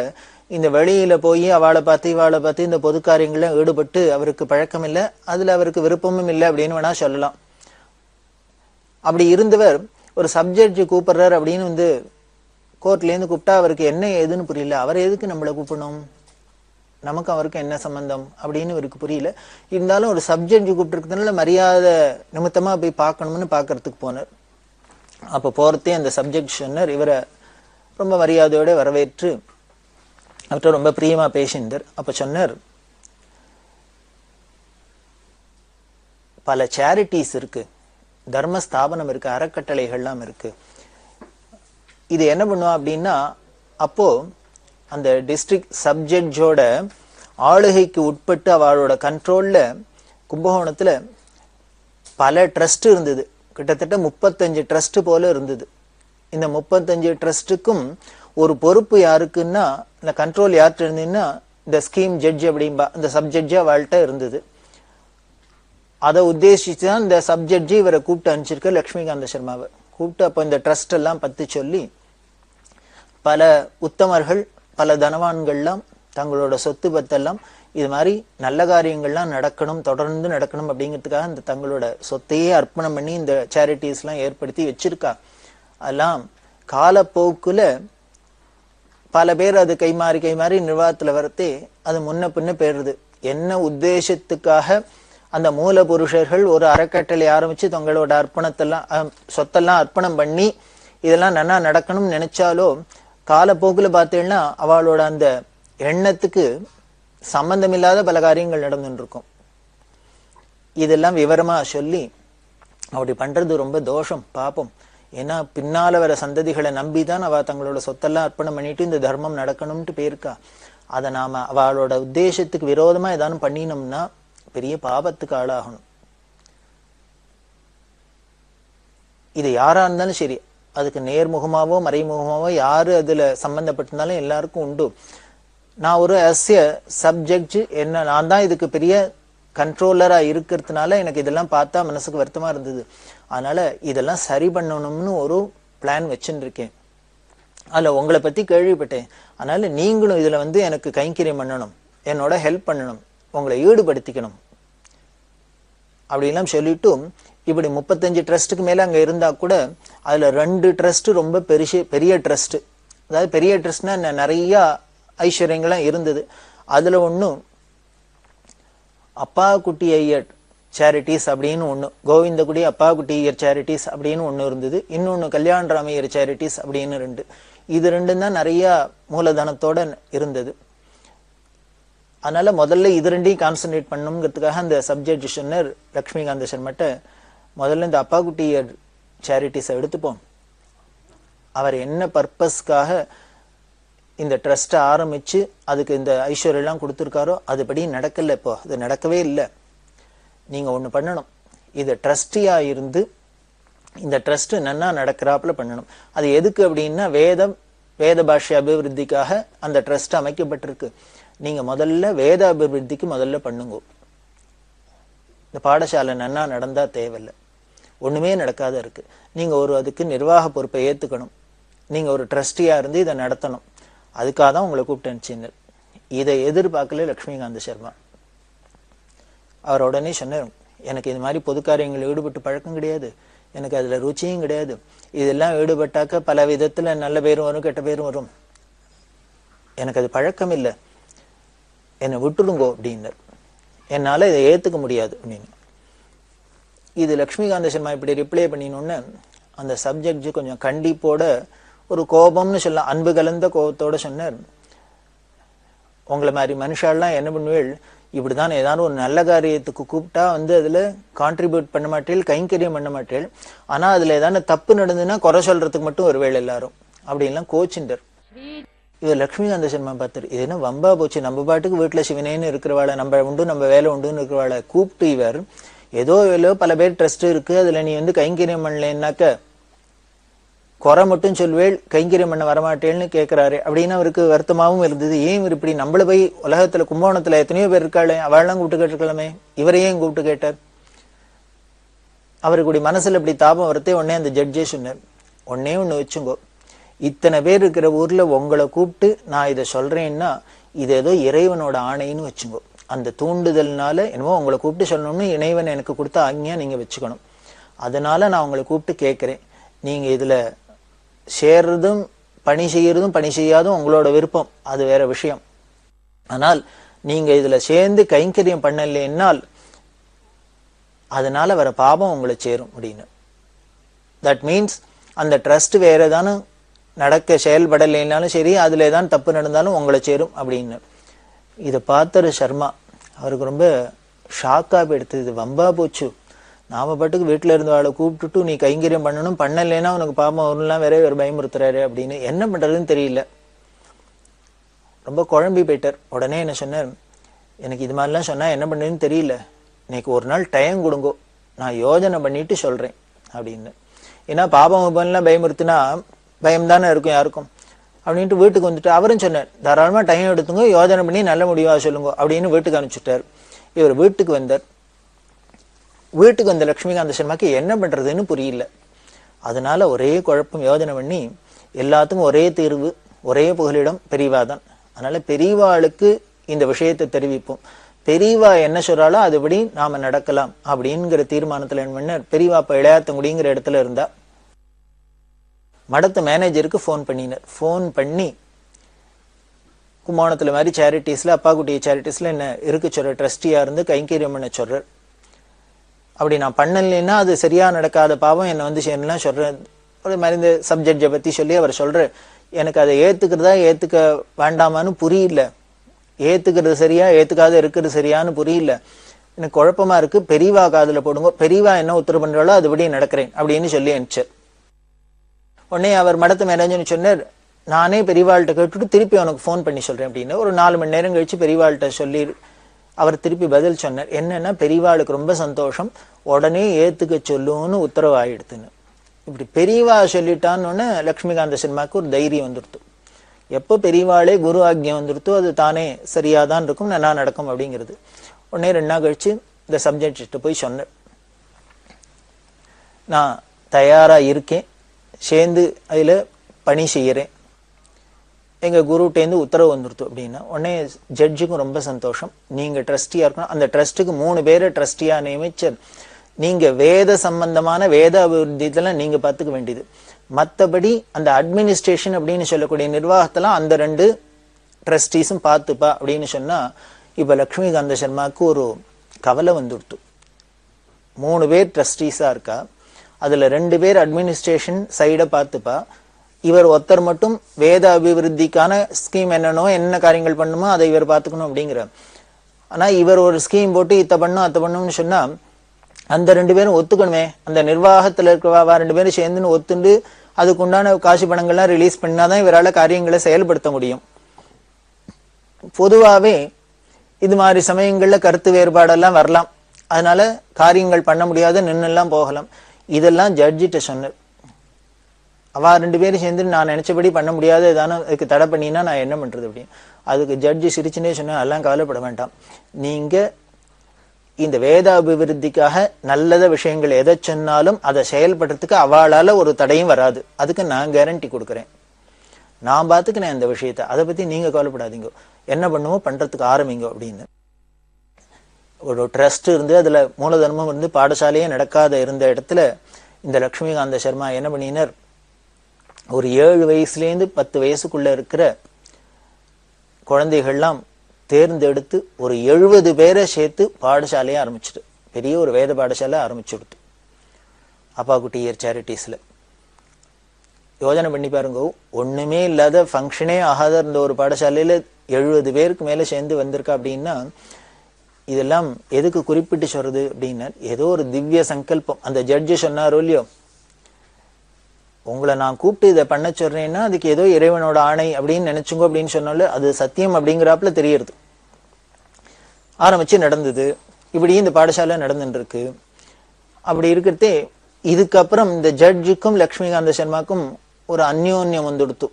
இந்த வெளியில போய் அவளை பார்த்து இந்த பொது காரியங்கள்ல ஈடுபட்டு அவருக்கு பழக்கம் இல்லை, அதுல அவருக்கு விருப்பமும் இல்லை அப்படின்னு வேணா சொல்லலாம். அப்படி இருந்தவர் ஒரு சப்ஜெக்ட் கூப்பிடுறாரு அப்படின்னு கோர்ட்ல இருந்து கூப்பிட்டா அவருக்கு என்ன ஏதுன்னு புரியல. அவர் எதுக்கு நம்மளை கூப்பிடணும், நமக்கு அவருக்கு என்ன சம்பந்தம் அப்படின்னு இவருக்கு புரியல. இருந்தாலும் ஒரு சப்ஜெக்ட் கூப்பிட்டுருக்கிறதுனால மரியாதை நிமித்தமா போய் பார்க்கணும்னு பார்க்கறதுக்கு போனார். அப்ப போறதே அந்த சப்ஜெக்ட் சொன்னார். இவரை ரொம்ப மரியாதையோட வரவேற்று அவர்கிட்ட ரொம்ப பிரியமா பேசினார். அப்ப சொன்னார், பல சேரிட்டிஸ் இருக்கு, தர்ம ஸ்தாபனம் இருக்கு, அறக்கட்டளைகள்லாம் இருக்கு. இது என்ன பண்ணுவா அப்படின்னா, அப்போ அந்த டிஸ்ட்ரிக்ட் சப்ஜெக்டோட ஆளுகைக்கு உட்பட்டு அவளோட கண்ட்ரோல்ல கும்பகோணத்துல பல ட்ரஸ்ட் இருந்தது. கிட்டத்தட்ட 35 ட்ரஸ்ட் போல இருந்தது. இந்த 35 ட்ரஸ்ட்டுக்கும் ஒரு பொறுப்பு யாருக்குன்னா, இந்த கண்ட்ரோல் யார்கிட்ட இருந்ததுன்னா இந்த ஸ்கீம் ஜட்ஜ் அப்படின்பா, இந்த சப்ஜெக்ட் அவள்கிட்ட இருந்தது. அதை உத்தேசிச்சு தான் இந்த சப்ஜெக்ட் இவரை கூப்பிட்டு அனுப்பிச்சிருக்க லக்ஷ்மிகாந்த சர்மாவை கூப்பிட்டு அப்போ இந்த ட்ரஸ்ட் எல்லாம் பத்தி சொல்லி, பல உத்தமர்கள் பல தனவான்கள்லாம் தங்களோட சொத்து பத்தெல்லாம் இது மாதிரி நல்ல காரியங்கள்லாம் நடக்கணும், தொடர்ந்து நடக்கணும் அப்படிங்கிறதுக்காக இந்த தங்களோட சொத்தையே அர்ப்பணம் பண்ணி இந்த சேரிட்டிஸ் எல்லாம் ஏற்படுத்தி வச்சிருக்கா. அதெல்லாம் காலப்போக்குல பல பேர் அது கைமாறி நிர்வாகத்துல வரத்தே அது முன்ன பின்ன போயிடுது. என்ன உத்தேசத்துக்காக அந்த மூல புருஷர்கள் ஒரு அறக்கட்டளை ஆரம்பிச்சு தங்களோட அர்ப்பணத்தெல்லாம் சொத்தெல்லாம் அர்ப்பணம் பண்ணி இதெல்லாம் நன்னா நடக்கணும்னு நினைச்சாலோ காலப்போக்குல பார்த்தீங்கன்னா அவளோட அந்த எண்ணத்துக்கு சம்பந்தமில்லாத பல காரியங்கள் நடந்துட்டு இருக்கும். இதெல்லாம் விவரமா சொல்லி அப்படி பண்றது ரொம்ப தோஷம், பாப்பம். ஏன்னா பின்னால வர சந்ததிகளை நம்பிதான் அவ தங்களோட சொத்தெல்லாம் அர்ப்பணம் பண்ணிட்டு இந்த தர்மம் நடக்கணும்ட்டு போயிருக்கா. அதை நாம அவளோட உத்தேசத்துக்கு விரோதமா ஏதானும் பண்ணினோம்னா பெரிய பாபத்துக்கு ஆளாகணும். இது யாரா இருந்தாலும் சரி, அதுக்கு நேர்முகமாவோ மறைமுகமாவோ யாரு அதுல சம்பந்தப்பட்டிருந்தாலும் எல்லாருக்கும் உண்டு. நான் ஒரு சப்ஜெக்ட் என்ன, நான் தான் இதுக்கு பெரிய கண்ட்ரோலரா இருக்கிறதுனால எனக்கு இதெல்லாம் பார்த்தா மனசுக்கு வருத்தமா இருந்தது. அதனால இதெல்லாம் சரி பண்ணணும்னு ஒரு பிளான் வச்சுட்டு இருக்கேன். அதுல உங்களை பத்தி கேள்விப்பட்டேன். அதனால நீங்களும் இதுல எனக்கு கைங்கரியம் பண்ணணும், என்னோட ஹெல்ப் பண்ணணும், உங்களை ஈடுபடுத்திக்கணும் அப்படின்லாம் சொல்லிட்டு இப்படி 35 ட்ரஸ்ட்டுக்கு மேல அங்க இருந்தா கூட அதுல 2 ட்ரஸ்ட் ரொம்ப பெரிய ட்ரஸ்ட். அதாவது பெரிய ட்ரஸ்ட்னா நிறைய ஐஸ்வர்யங்கள்லாம் இருந்தது. அதுல ஒன்னும் அப்பா குட்டி ஐயர் சேரிட்டிஸ் அப்படின்னு ஒண்ணு, கோவிந்தகுடி அப்பா குட்டி ஐயர் சேரிட்டிஸ் அப்படின்னு ஒண்ணு இருந்தது. இன்னொன்னு கல்யாணராமையர் சேரிட்டிஸ் அப்படின்னு 2. இது 2 தான் நிறைய மூலதனத்தோட இருந்தது. அதனால முதல்ல இது 2ஐயும் கான்சென்ட்ரேட் பண்ணணுங்கிறதுக்காக அந்த சப்ஜெக்ட் சொன்னார் லக்ஷ்மிகாந்த சர்மாட்ட, முதல்ல இந்த அப்பா குட்டியர் சேரிட்டிஸை எடுத்துப்போம். அவர் என்ன பர்பஸ்க்காக இந்த ட்ரஸ்ட்டை ஆரம்பிச்சு அதுக்கு இந்த ஐஸ்வர்யம் எல்லாம் கொடுத்துருக்காரோ அதுபடி நடக்கல. இப்போ அது நடக்கவே இல்லை. நீங்க ஒண்ணு பண்ணணும், இது ட்ரஸ்டியா இருந்து இந்த ட்ரஸ்ட் நன்னா நடக்கிறாப்புல பண்ணணும். அது எதுக்கு அப்படின்னா வேத பாஷ்ய அபிவிருத்திக்காக அந்த ட்ரஸ்ட் அமைக்கப்பட்டிருக்கு. நீங்க முதல்ல வேத அபிவிருத்திக்கு முதல்ல பண்ணுங்க. இந்த பாடசாலை நன்னா நடந்தா தேவையில்லை, ஒண்ணுமே நடக்காத இருக்கு. நீங்க அதுக்கு நிர்வாக பொறுப்பை ஏத்துக்கணும். நீங்க ஒரு ட்ரஸ்டியா இருந்து இதை நடத்தணும். அதுக்காக தான் உங்களை கூப்பிட்டு அனுப்பிச்சிங்க. இதை எதிர்பார்க்கல லக்ஷ்மிகாந்த சர்மா. அவர் உடனே சொன்னார், எனக்கு இது மாதிரி பொது காரியங்கள் ஈடுபட்டு பழக்கம் கிடையாது, எனக்கு அதுல ருச்சியும் கிடையாது. இதெல்லாம் ஈடுபட்டாக்க பல விதத்துல நல்ல பேரும் வரும் கெட்ட பேரும் வரும், எனக்கு அது பழக்கம் இல்லை, என்னை விட்டுடுங்கோ அப்படின்னார். என்னால இதை ஏத்துக்க முடியாது அப்படின்னு. இது லக்ஷ்மிகாந்த சர்மா இப்படி ரிப்ளை பண்ணினோன்னு அந்த சப்ஜெக்ட் கொஞ்சம் கண்டிப்போட ஒரு கோபம்னு சொல்ல, அன்பு கலந்த கோபத்தோட சொன்னார், உங்களை மாதிரி மனுஷாலாம் என்ன பண்ணுவேள், இப்படிதான் ஏதாவது ஒரு நல்ல காரியத்துக்கு கூப்பிட்டா அதுல கான்ட்ரிபியூட் பண்ண மாட்டேள், கைங்கரியம் பண்ண மாட்டேள். ஆனா அதுல ஏதாவது தப்பு நடந்ததுன்னா குறை சொல்றதுக்கு மட்டும் ஒருவேளை எல்லாரும் அப்படின்லாம் கோச்சிண்டர். இது லக்ஷ்மிகாந்த சர்மா பார்த்தாரு, இது என்ன வம்பா போச்சு, நம்ம பாட்டுக்கு வீட்டுல சிவனேன்னு இருக்கிறவாளை, நம்ம உண்டு நம்ம வேலை உண்டுன்னு இருக்கிறவாளை கூப்பிட்டு இவர் ஏதோ பல பேர் ட்ரஸ்ட் இருக்கு, அதுல நீ கைங்கரியம் பண்ணலன்னாக்க குறை மட்டும் சொல்வேள், கைங்கரியம் பண்ண வரமாட்டேன்னு கேட்கிறாரு அப்படின்னு அவருக்கு வருத்தமாகவும் இருந்தது. ஏன் இவர் இப்படி நம்மள போய் உலகத்துல கும்பகோணத்துல எத்தனையோ பேர் இருக்காளே, அவள்லாம் கூப்பிட்டு கேட்டிருக்கலாமே, இவரையும் கூப்பிட்டு கேட்டார். அவருக்கு மனசுல இப்படி தாபம் வரத்தே உடனே அந்த ஜட்ஜே சொன்னார், ஒன்னே ஒன்று வச்சுங்கோ, இத்தனை பேர் இருக்கிற ஊர்ல உங்களை கூப்பிட்டு நான் இதை சொல்றேன்னா இது ஏதோ இறைவனோட ஆணைன்னு வச்சுங்கோ. அந்த தூண்டுதல்னால என்னமோ உங்களை கூப்பிட்டு சொல்லணும்னு இறைவன் எனக்கு கொடுத்த ஆக்ஞையா நீங்க வச்சுக்கணும். அதனால நான் உங்களை கூப்பிட்டு கேட்கிறேன், நீங்க இதுல சேர்றதும் பணி செய்யறதும் பணி செய்யாதும் உங்களோட விருப்பம், அது வேற விஷயம். ஆனால் நீங்க இதுல சேர்ந்து கைங்கரியம் பண்ணலைன்னால் அதனால வர பாபம் உங்களை சேரும் அப்படின்னு. தட் மீன்ஸ் அந்த ட்ரஸ்ட் வேற ஏதானு நடக்க செயல்படலைன்னாலும் சரி, அதுல ஏதான் தப்பு நடந்தாலும் உங்களை சேரும் அப்படின்னு. இதை பார்த்தாரு சர்மா, அவருக்கு ரொம்ப ஷாக்கா போயிடுத்து. இது வம்பா போச்சு, நாம பாட்டுக்கு வீட்டுல இருந்து அவளை கூப்பிட்டுட்டு நீ கைங்கரியம் பண்ணணும், பண்ணலைன்னா உனக்கு பாபம் வரும்லாம் வேற ஒரு பயமுறுத்துறாரு அப்படின்னு. என்ன பண்றதுன்னு தெரியல, ரொம்ப குழம்பி போயிட்டார். உடனே என்ன சொன்னார், எனக்கு இது மாதிரிலாம் சொன்னா என்ன பண்ணுறதுன்னு தெரியல, இன்னைக்கு ஒரு நாள் டைம் கொடுங்கோ, நான் யோஜனை பண்ணிட்டு சொல்றேன் அப்படின்னு. ஏன்னா பாபம் எல்லாம் பயமுறுத்துனா பயம்தானே இருக்கும் யாருக்கும் அப்படின்ட்டு வீட்டுக்கு வந்துட்டு அவரும் சொன்னார், தாராளமா டைம் எடுத்துங்க, யோஜனை பண்ணி நல்ல முடிவா சொல்லுங்க அப்படின்னு வீட்டுக்கு அனுப்பிச்சுட்டார். இவர் வீட்டுக்கு வந்தார். வீட்டுக்கு வந்த லட்சுமிகாந்த சர்மாக்கு என்ன பண்றதுன்னு புரியல. அதனால ஒரே குழப்பம். யோஜனை பண்ணி எல்லாத்துக்கும் ஒரே தீர்வு, ஒரே புகலிடம் பெரியவாதான். அதனால பெரியவாளுக்கு இந்த விஷயத்தை தெரிவிப்போம், பெரியவா என்ன சொல்றாளோ அதுபடி நாம நடக்கலாம் அப்படிங்கிற தீர்மானத்துல என்ன பண்ண, பெரியவா இப்ப இளையாத்தங்குடிங்கிற இடத்துல இருந்தா மடத்து மேனேஜருக்கு போன் பண்ணினார். போன் பண்ணி கும்போணத்துல மாதிரி சேரிட்டிஸ்ல, அப்பா குட்டிய சேரிட்டிஸ்ல என்ன இருக்கு சொல்ற, ட்ரஸ்டியா இருந்து கைங்கரியம் பண்ண சொல்றார். அப்படி நான் பண்ணலைன்னா அது சரியா நடக்காத பாவம் என்ன வந்து சேரலாம் சொல்றேன். ஒரு மாதிரி இந்த சப்ஜெக்டை பத்தி சொல்லி அவர் சொல்ற, எனக்கு அதை ஏத்துக்கிறதா ஏத்துக்க வேண்டாமான்னு புரியல, ஏத்துக்கிறது சரியா ஏத்துக்காத இருக்கிறது சரியான்னு புரியல, எனக்கு குழப்பமா இருக்கு, பெரியவா காதுல போடுங்க, பெரியவா என்ன உத்தரவு பண்றாளோ அதுபடி நடக்கிறேன் அப்படின்னு சொல்லி அனுப்பிச்சார். உடனே அவர் மடத்து மேனேஜர்னு சொன்னார், நானே பெரியவாள்கிட்ட கேட்டுட்டு திருப்பி அவனுக்கு போன் பண்ணி சொல்றேன் அப்படின்னு. ஒரு 4 மணி நேரம் கழிச்சு பெரியவாள்கிட்ட சொல்லி அவர் திருப்பி பதில் சொன்னார். என்னன்னா, பெரியவாளுக்கு ரொம்ப சந்தோஷம், உடனே ஏத்துக்க சொல்லுன்னு உத்தரவு ஆயிடுத்துன்னு. இப்படி பெரியவா சொல்லிட்டான்னு லட்சுமிகாந்த சர்மாக்கு ஒரு தைரியம் வந்துடுத்து. எப்போ பெரியவாளே குரு ஆக்ஞை வந்துடுத்தோ அது தானே சரியாதான் இருக்கும், நல்லா நடக்கும் அப்படிங்கிறது. உடனே 2 நாள் கழிச்சு இந்த சப்ஜெக்ட் போய் சொன்னேன், நான் தயாரா இருக்கேன், சேர்ந்து அதுல பணி செய்யறேன், எங்க குருட்டேந்து உத்தரவு வந்துடுத்து அப்படின்னா. உடனே ஜட்ஜுக்கும் ரொம்ப சந்தோஷம், நீங்க ட்ரஸ்டியா இருக்கணும், அந்த ட்ரஸ்ட்டுக்கு 3 பேரை ட்ரஸ்டியா நியமிச்சர், நீங்க வேத சம்பந்தமான வேத அபிவிருத்தியெல்லாம் நீங்க பார்த்துக்க வேண்டியது, மற்றபடி அந்த அட்மினிஸ்ட்ரேஷன் அப்படின்னு சொல்லக்கூடிய நிர்வாகத்தெல்லாம் அந்த 2 ட்ரஸ்டீஸும் பார்த்துப்பா அப்படின்னு சொன்னா. இப்ப லட்சுமிகாந்த சர்மாவுக்கு ஒரு கவலை வந்துடுத்து. 3 பேர் ட்ரஸ்டீஸா இருக்கா, அதுல 2 பேர் அட்மினிஸ்ட்ரேஷன் சைட பார்த்துப்பா, இவர் ஒருத்தர் மட்டும் வேத அபிவிருத்திக்கான ஸ்கீம் என்னன்னோ என்ன காரியங்கள் பண்ணுமோ அதை இவர் பார்த்துக்கணும் அப்படிங்கிற. ஆனா இவர் ஒரு ஸ்கீம் போட்டு இத்த பண்ணும் அத்த பண்ணும்னு சொன்னா அந்த 2 பேரும் ஒத்துக்கணுமே, அந்த நிர்வாகத்துல இருக்கிறவா 2 பேரும் சேர்ந்துன்னு ஒத்துண்டு அதுக்குண்டான காசு பணங்கள்லாம் ரிலீஸ் பண்ணாதான் இவரால் காரியங்களை செயல்படுத்த முடியும். பொதுவாவே இது மாதிரி சமயங்கள்ல கருத்து வேறுபாடெல்லாம் வரலாம், அதனால காரியங்கள் பண்ண முடியாத நின்னெல்லாம் போகலாம். இதெல்லாம் ஜட்ஜிட்ட சொன்னார். அவ 2 பேரும் சேர்ந்து நான் நினைச்சபடி பண்ண முடியாத ஏதான அதுக்கு தடை பண்ணினா நான் என்ன பண்றது அப்படின்னு. அதுக்கு ஜட்ஜி சிரிச்சுனே சொன்னா, எல்லாம் கவலைப்பட வேண்டாம், நீங்க இந்த வேத அபிவிருத்திக்காக நல்லத விஷயங்கள் எதை சொன்னாலும் அதை செயல்படுறதுக்கு அவளால ஒரு தடையும் வராது, அதுக்கு நான் கேரண்டி கொடுக்குறேன், நான் பார்த்துக்கிறேன் இந்த விஷயத்த, அதை பத்தி நீங்க கவலைப்படாதீங்க, என்ன பண்ணுமோ பண்றதுக்கு ஆரம்பிங்க அப்படின்னு. ஒரு ட்ரஸ்ட் இருந்து அதுல மூலதனமும் இருந்து பாடசாலையே நடக்காத இருந்த இடத்துல இந்த லட்சுமிகாந்த சர்மா என்ன பண்ணினார், ஒரு 7 வயசுலேருந்து 10 வயசுக்குள்ள இருக்கிற குழந்தைகள்லாம் தேர்ந்தெடுத்து ஒரு 70 பேரை சேர்த்து பாடசாலையை ஆரம்பிச்சுட்டு, பெரிய ஒரு வேத பாடசாலை ஆரம்பிச்சுடுத்து அப்பா குட்டியர் சேரிட்டிஸ்ல. யோஜனை பண்ணி பாருங்க, ஒண்ணுமே இல்லாத ஃபங்க்ஷனே ஆகாத இருந்த ஒரு பாடசாலையில 70 பேருக்கு மேல சேர்ந்து வந்திருக்கா அப்படின்னா இதெல்லாம் எதுக்கு குறிப்பிட்டு சொல்றது அப்படின்னா, ஏதோ ஒரு திவ்ய சங்கல்பம். அந்த ஜட்ஜு சொன்னாரோ இல்லையோ, உங்களை நான் கூப்பிட்டு இதை பண்ண சொல்றேன்னா அதுக்கு ஏதோ இறைவனோட ஆணை அப்படின்னு நினைச்சுங்க அப்படின்னு சொன்னாலும் அது சத்தியம் அப்படிங்கிறாப்புல தெரியறது. ஆரம்பிச்சு நடந்தது, இப்படி இந்த பாடசாலை நடந்துட்டு இருக்கு. அப்படி இருக்கிறதே இதுக்கப்புறம் இந்த ஜட்ஜுக்கும் லட்சுமிகாந்த சர்மாக்கும் ஒரு அந்யோன்யம் வந்துடுத்து,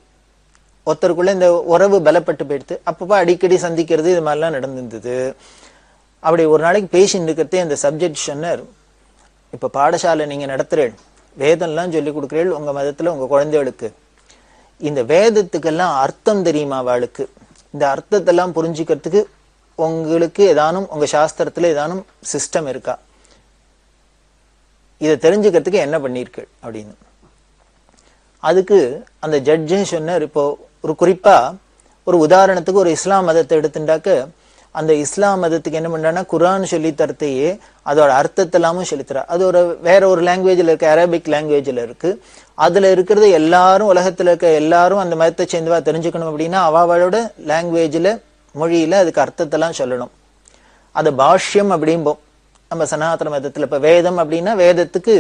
ஒருத்தருக்குள்ள இந்த உறவு பலப்பட்டு போயிடுத்து. அப்பப்போ அடிக்கடி சந்திக்கிறது இது மாதிரிலாம் நடந்திருந்தது. அப்படி ஒரு நாளைக்கு பேசிட்டு இருக்கிறதே அந்த சப்ஜெக்ட் சொன்னார், இப்ப பாடசாலை நீங்க நடத்துறேன், வேதம்லாம் சொல்லி கொடுக்குறீள் உங்க மதத்துல உங்க குழந்தைகளுக்கு, இந்த வேதத்துக்கெல்லாம் அர்த்தம் தெரியுமா அவளுக்கு? இந்த அர்த்தத்தெல்லாம் புரிஞ்சுக்கிறதுக்கு உங்களுக்கு ஏதானும் உங்க சாஸ்திரத்துல ஏதானும் சிஸ்டம் இருக்கா? இதை தெரிஞ்சுக்கிறதுக்கு என்ன பண்ணிருக்கு அப்படின்னு. அதுக்கு அந்த ஜட்ஜே சொன்னார். இப்போ ஒரு குறிப்பா ஒரு உதாரணத்துக்கு ஒரு இஸ்லாம் மதத்தை எடுத்துட்டாக்க, அந்த இஸ்லாம் மதத்துக்கு என்ன பண்றான்னா குர்ஆன் சொல்லி தரத்தையே அதோட அர்த்தத்தெல்லாமும் சொல்லித்தர. அது ஒரு வேற ஒரு லாங்குவேஜ்ல இருக்கு, அரபிக் லாங்குவேஜ்ல இருக்கு. அதுல இருக்கிறது எல்லாரும் உலகத்துல இருக்க எல்லாரும் அந்த மதத்தை சேர்ந்தவா தெரிஞ்சுக்கணும் அப்படின்னா அவளோட லாங்குவேஜ்ல மொழியில அதுக்கு அர்த்தத்தெல்லாம் சொல்லணும். அது பாஷ்யம் அப்படிம்போம் நம்ம சனாதன மதத்துல. இப்ப வேதம் அப்படின்னா வேதத்துக்கு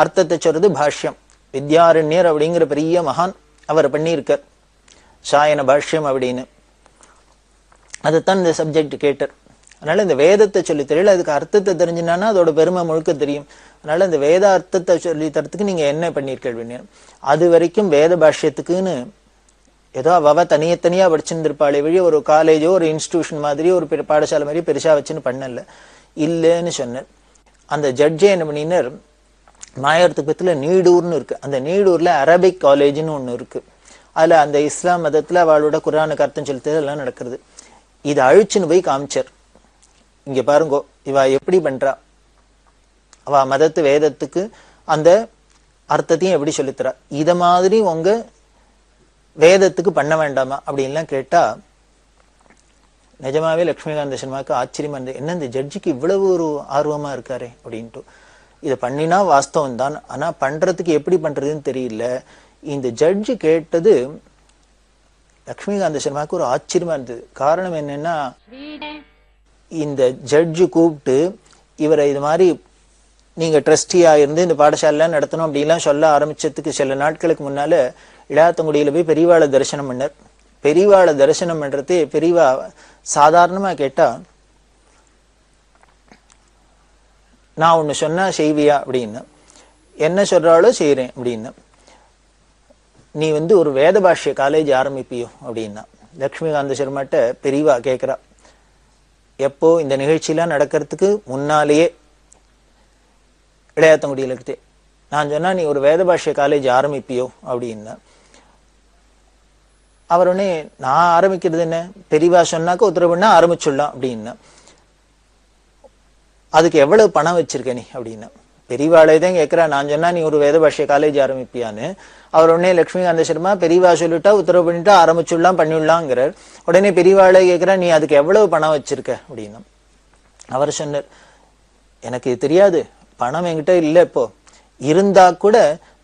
அர்த்தத்தை சொல்றது பாஷ்யம். வித்யாரண்யர் அப்படிங்கிற பெரிய மகான் அவர் பண்ணியிருக்கார் சாயன பாஷ்யம் அப்படின்னு. அதுதான் இந்த சப்ஜெக்ட் கேட்டார். அதனால இந்த வேதத்தை சொல்லி தெரியல, அதுக்கு அர்த்தத்தை தெரிஞ்சுனா அதோட பெருமை முழுக்க தெரியும். அதனால இந்த வேத அர்த்தத்தை சொல்லி தரத்துக்கு நீங்க என்ன பண்ணிருக்கீங்க? அது வரைக்கும் வேத பாஷ்யத்துக்குன்னு ஏதோ அவ தனியா படிச்சிருந்திருப்பாளே வழி ஒரு காலேஜோ ஒரு இன்ஸ்டிடியூஷன் மாதிரி ஒரு பாடசாலை மாதிரி பெருசா வச்சுன்னு பண்ணல இல்லைன்னு சொன்னார். அந்த ஜட்ஜே என்ன பண்ணினார், மாயவரத்துக்கு பக்கத்துல நீடூர்னு இருக்கு, அந்த நீடூர்ல அரபிக் காலேஜ்னு ஒண்ணு இருக்கு. அதுல அந்த இஸ்லாம் மதத்துல அவளோட குர்ஆனுக்கு அர்த்தம் செலுத்துறது எல்லாம் நடக்கிறது. இதை அழிச்சுன்னு போய் காமிச்சார். இங்க பாருங்கோ இவ எப்படி பண்றா, அவ மதத்து வேதத்துக்கு அந்த அர்த்தத்தையும் எப்படி சொல்லித்தரா, இத மாதிரி உங்க வேதத்துக்கு பண்ண வேண்டாமா அப்படின்லாம் கேட்டா நிஜமாவே லட்சுமிகாந்த சர்மாவுக்கு ஆச்சரியமா இருந்தது. என்ன இந்த ஜட்ஜிக்கு இவ்வளவு ஒரு ஆர்வமா இருக்காரு அப்படின்ட்டு. இதை பண்ணினா வாஸ்தவம் தான், ஆனா பண்றதுக்கு எப்படி பண்றதுன்னு தெரியல. இந்த ஜட்ஜு கேட்டது லட்சுமிகாந்த சர்மாவுக்கு ஒரு ஆச்சரியமா இருந்தது. காரணம் என்னன்னா, இந்த ஜட்ஜு கூப்பிட்டு இவரை இது மாதிரி நீங்க ட்ரஸ்டியா இருந்து இந்த பாடசாலை நடத்தணும் அப்படின்லாம் சொல்ல ஆரம்பிச்சதுக்கு சில நாட்களுக்கு முன்னால இளையாத்தங்குடியில போய் பெரியவாளை தரிசனம் பண்ணார். பெரியவாளை தரிசனம் பண்றது பெரியவா சாதாரணமா கேட்டா, நான் ஒண்ணு சொன்னா செய்வியா அப்படின்னு. என்ன சொல்றாளோ செய்யறேன் அப்படின்னு. நீ ஒரு வேத பாஷ்ய காலேஜ் ஆரம்பிப்பியோ அப்படின்னா. லட்சுமிகாந்த சர்மாட்ட பெரியவா கேட்கிறா, எப்போ இந்த நிகழ்ச்சியெல்லாம் நடக்கிறதுக்கு முன்னாலேயே இளையாத்தங்குடியில இருக்கு. நான் சொன்னா நீ ஒரு வேத பாஷ்ய காலேஜ் ஆரம்பிப்பியோ அப்படின்னா. அவர் உடனே நான் ஆரம்பிக்கிறது என்ன, பெரியவா சொன்னாக்க உத்தரவுன்னா ஆரம்பிச்சுடலாம் அப்படின்னா. அதுக்கு எவ்வளவு பணம் வச்சிருக்க நீ அப்படின்னா. பெரியவாளே தான் கேட்கிறா, நான் சொன்னா நீ ஒரு வேத பாஷ்ய காலேஜ் ஆரம்பிப்பியான்னு. அவர் உடனே லட்சுமிகாந்த சர்மா பெரியவா சொல்லிட்டா உத்தரவு பண்ணிட்டா ஆரம்பிச்சுடலாம் பண்ணிடலாங்கிறார். உடனே பெரியவாளே கேட்கிறா, நீ அதுக்கு எவ்வளவு பணம் வச்சிருக்க அப்படின்னா. அவர் சொன்னார், எனக்கு இது தெரியாது, பணம் என்கிட்ட இல்லை, இப்போ இருந்தா கூட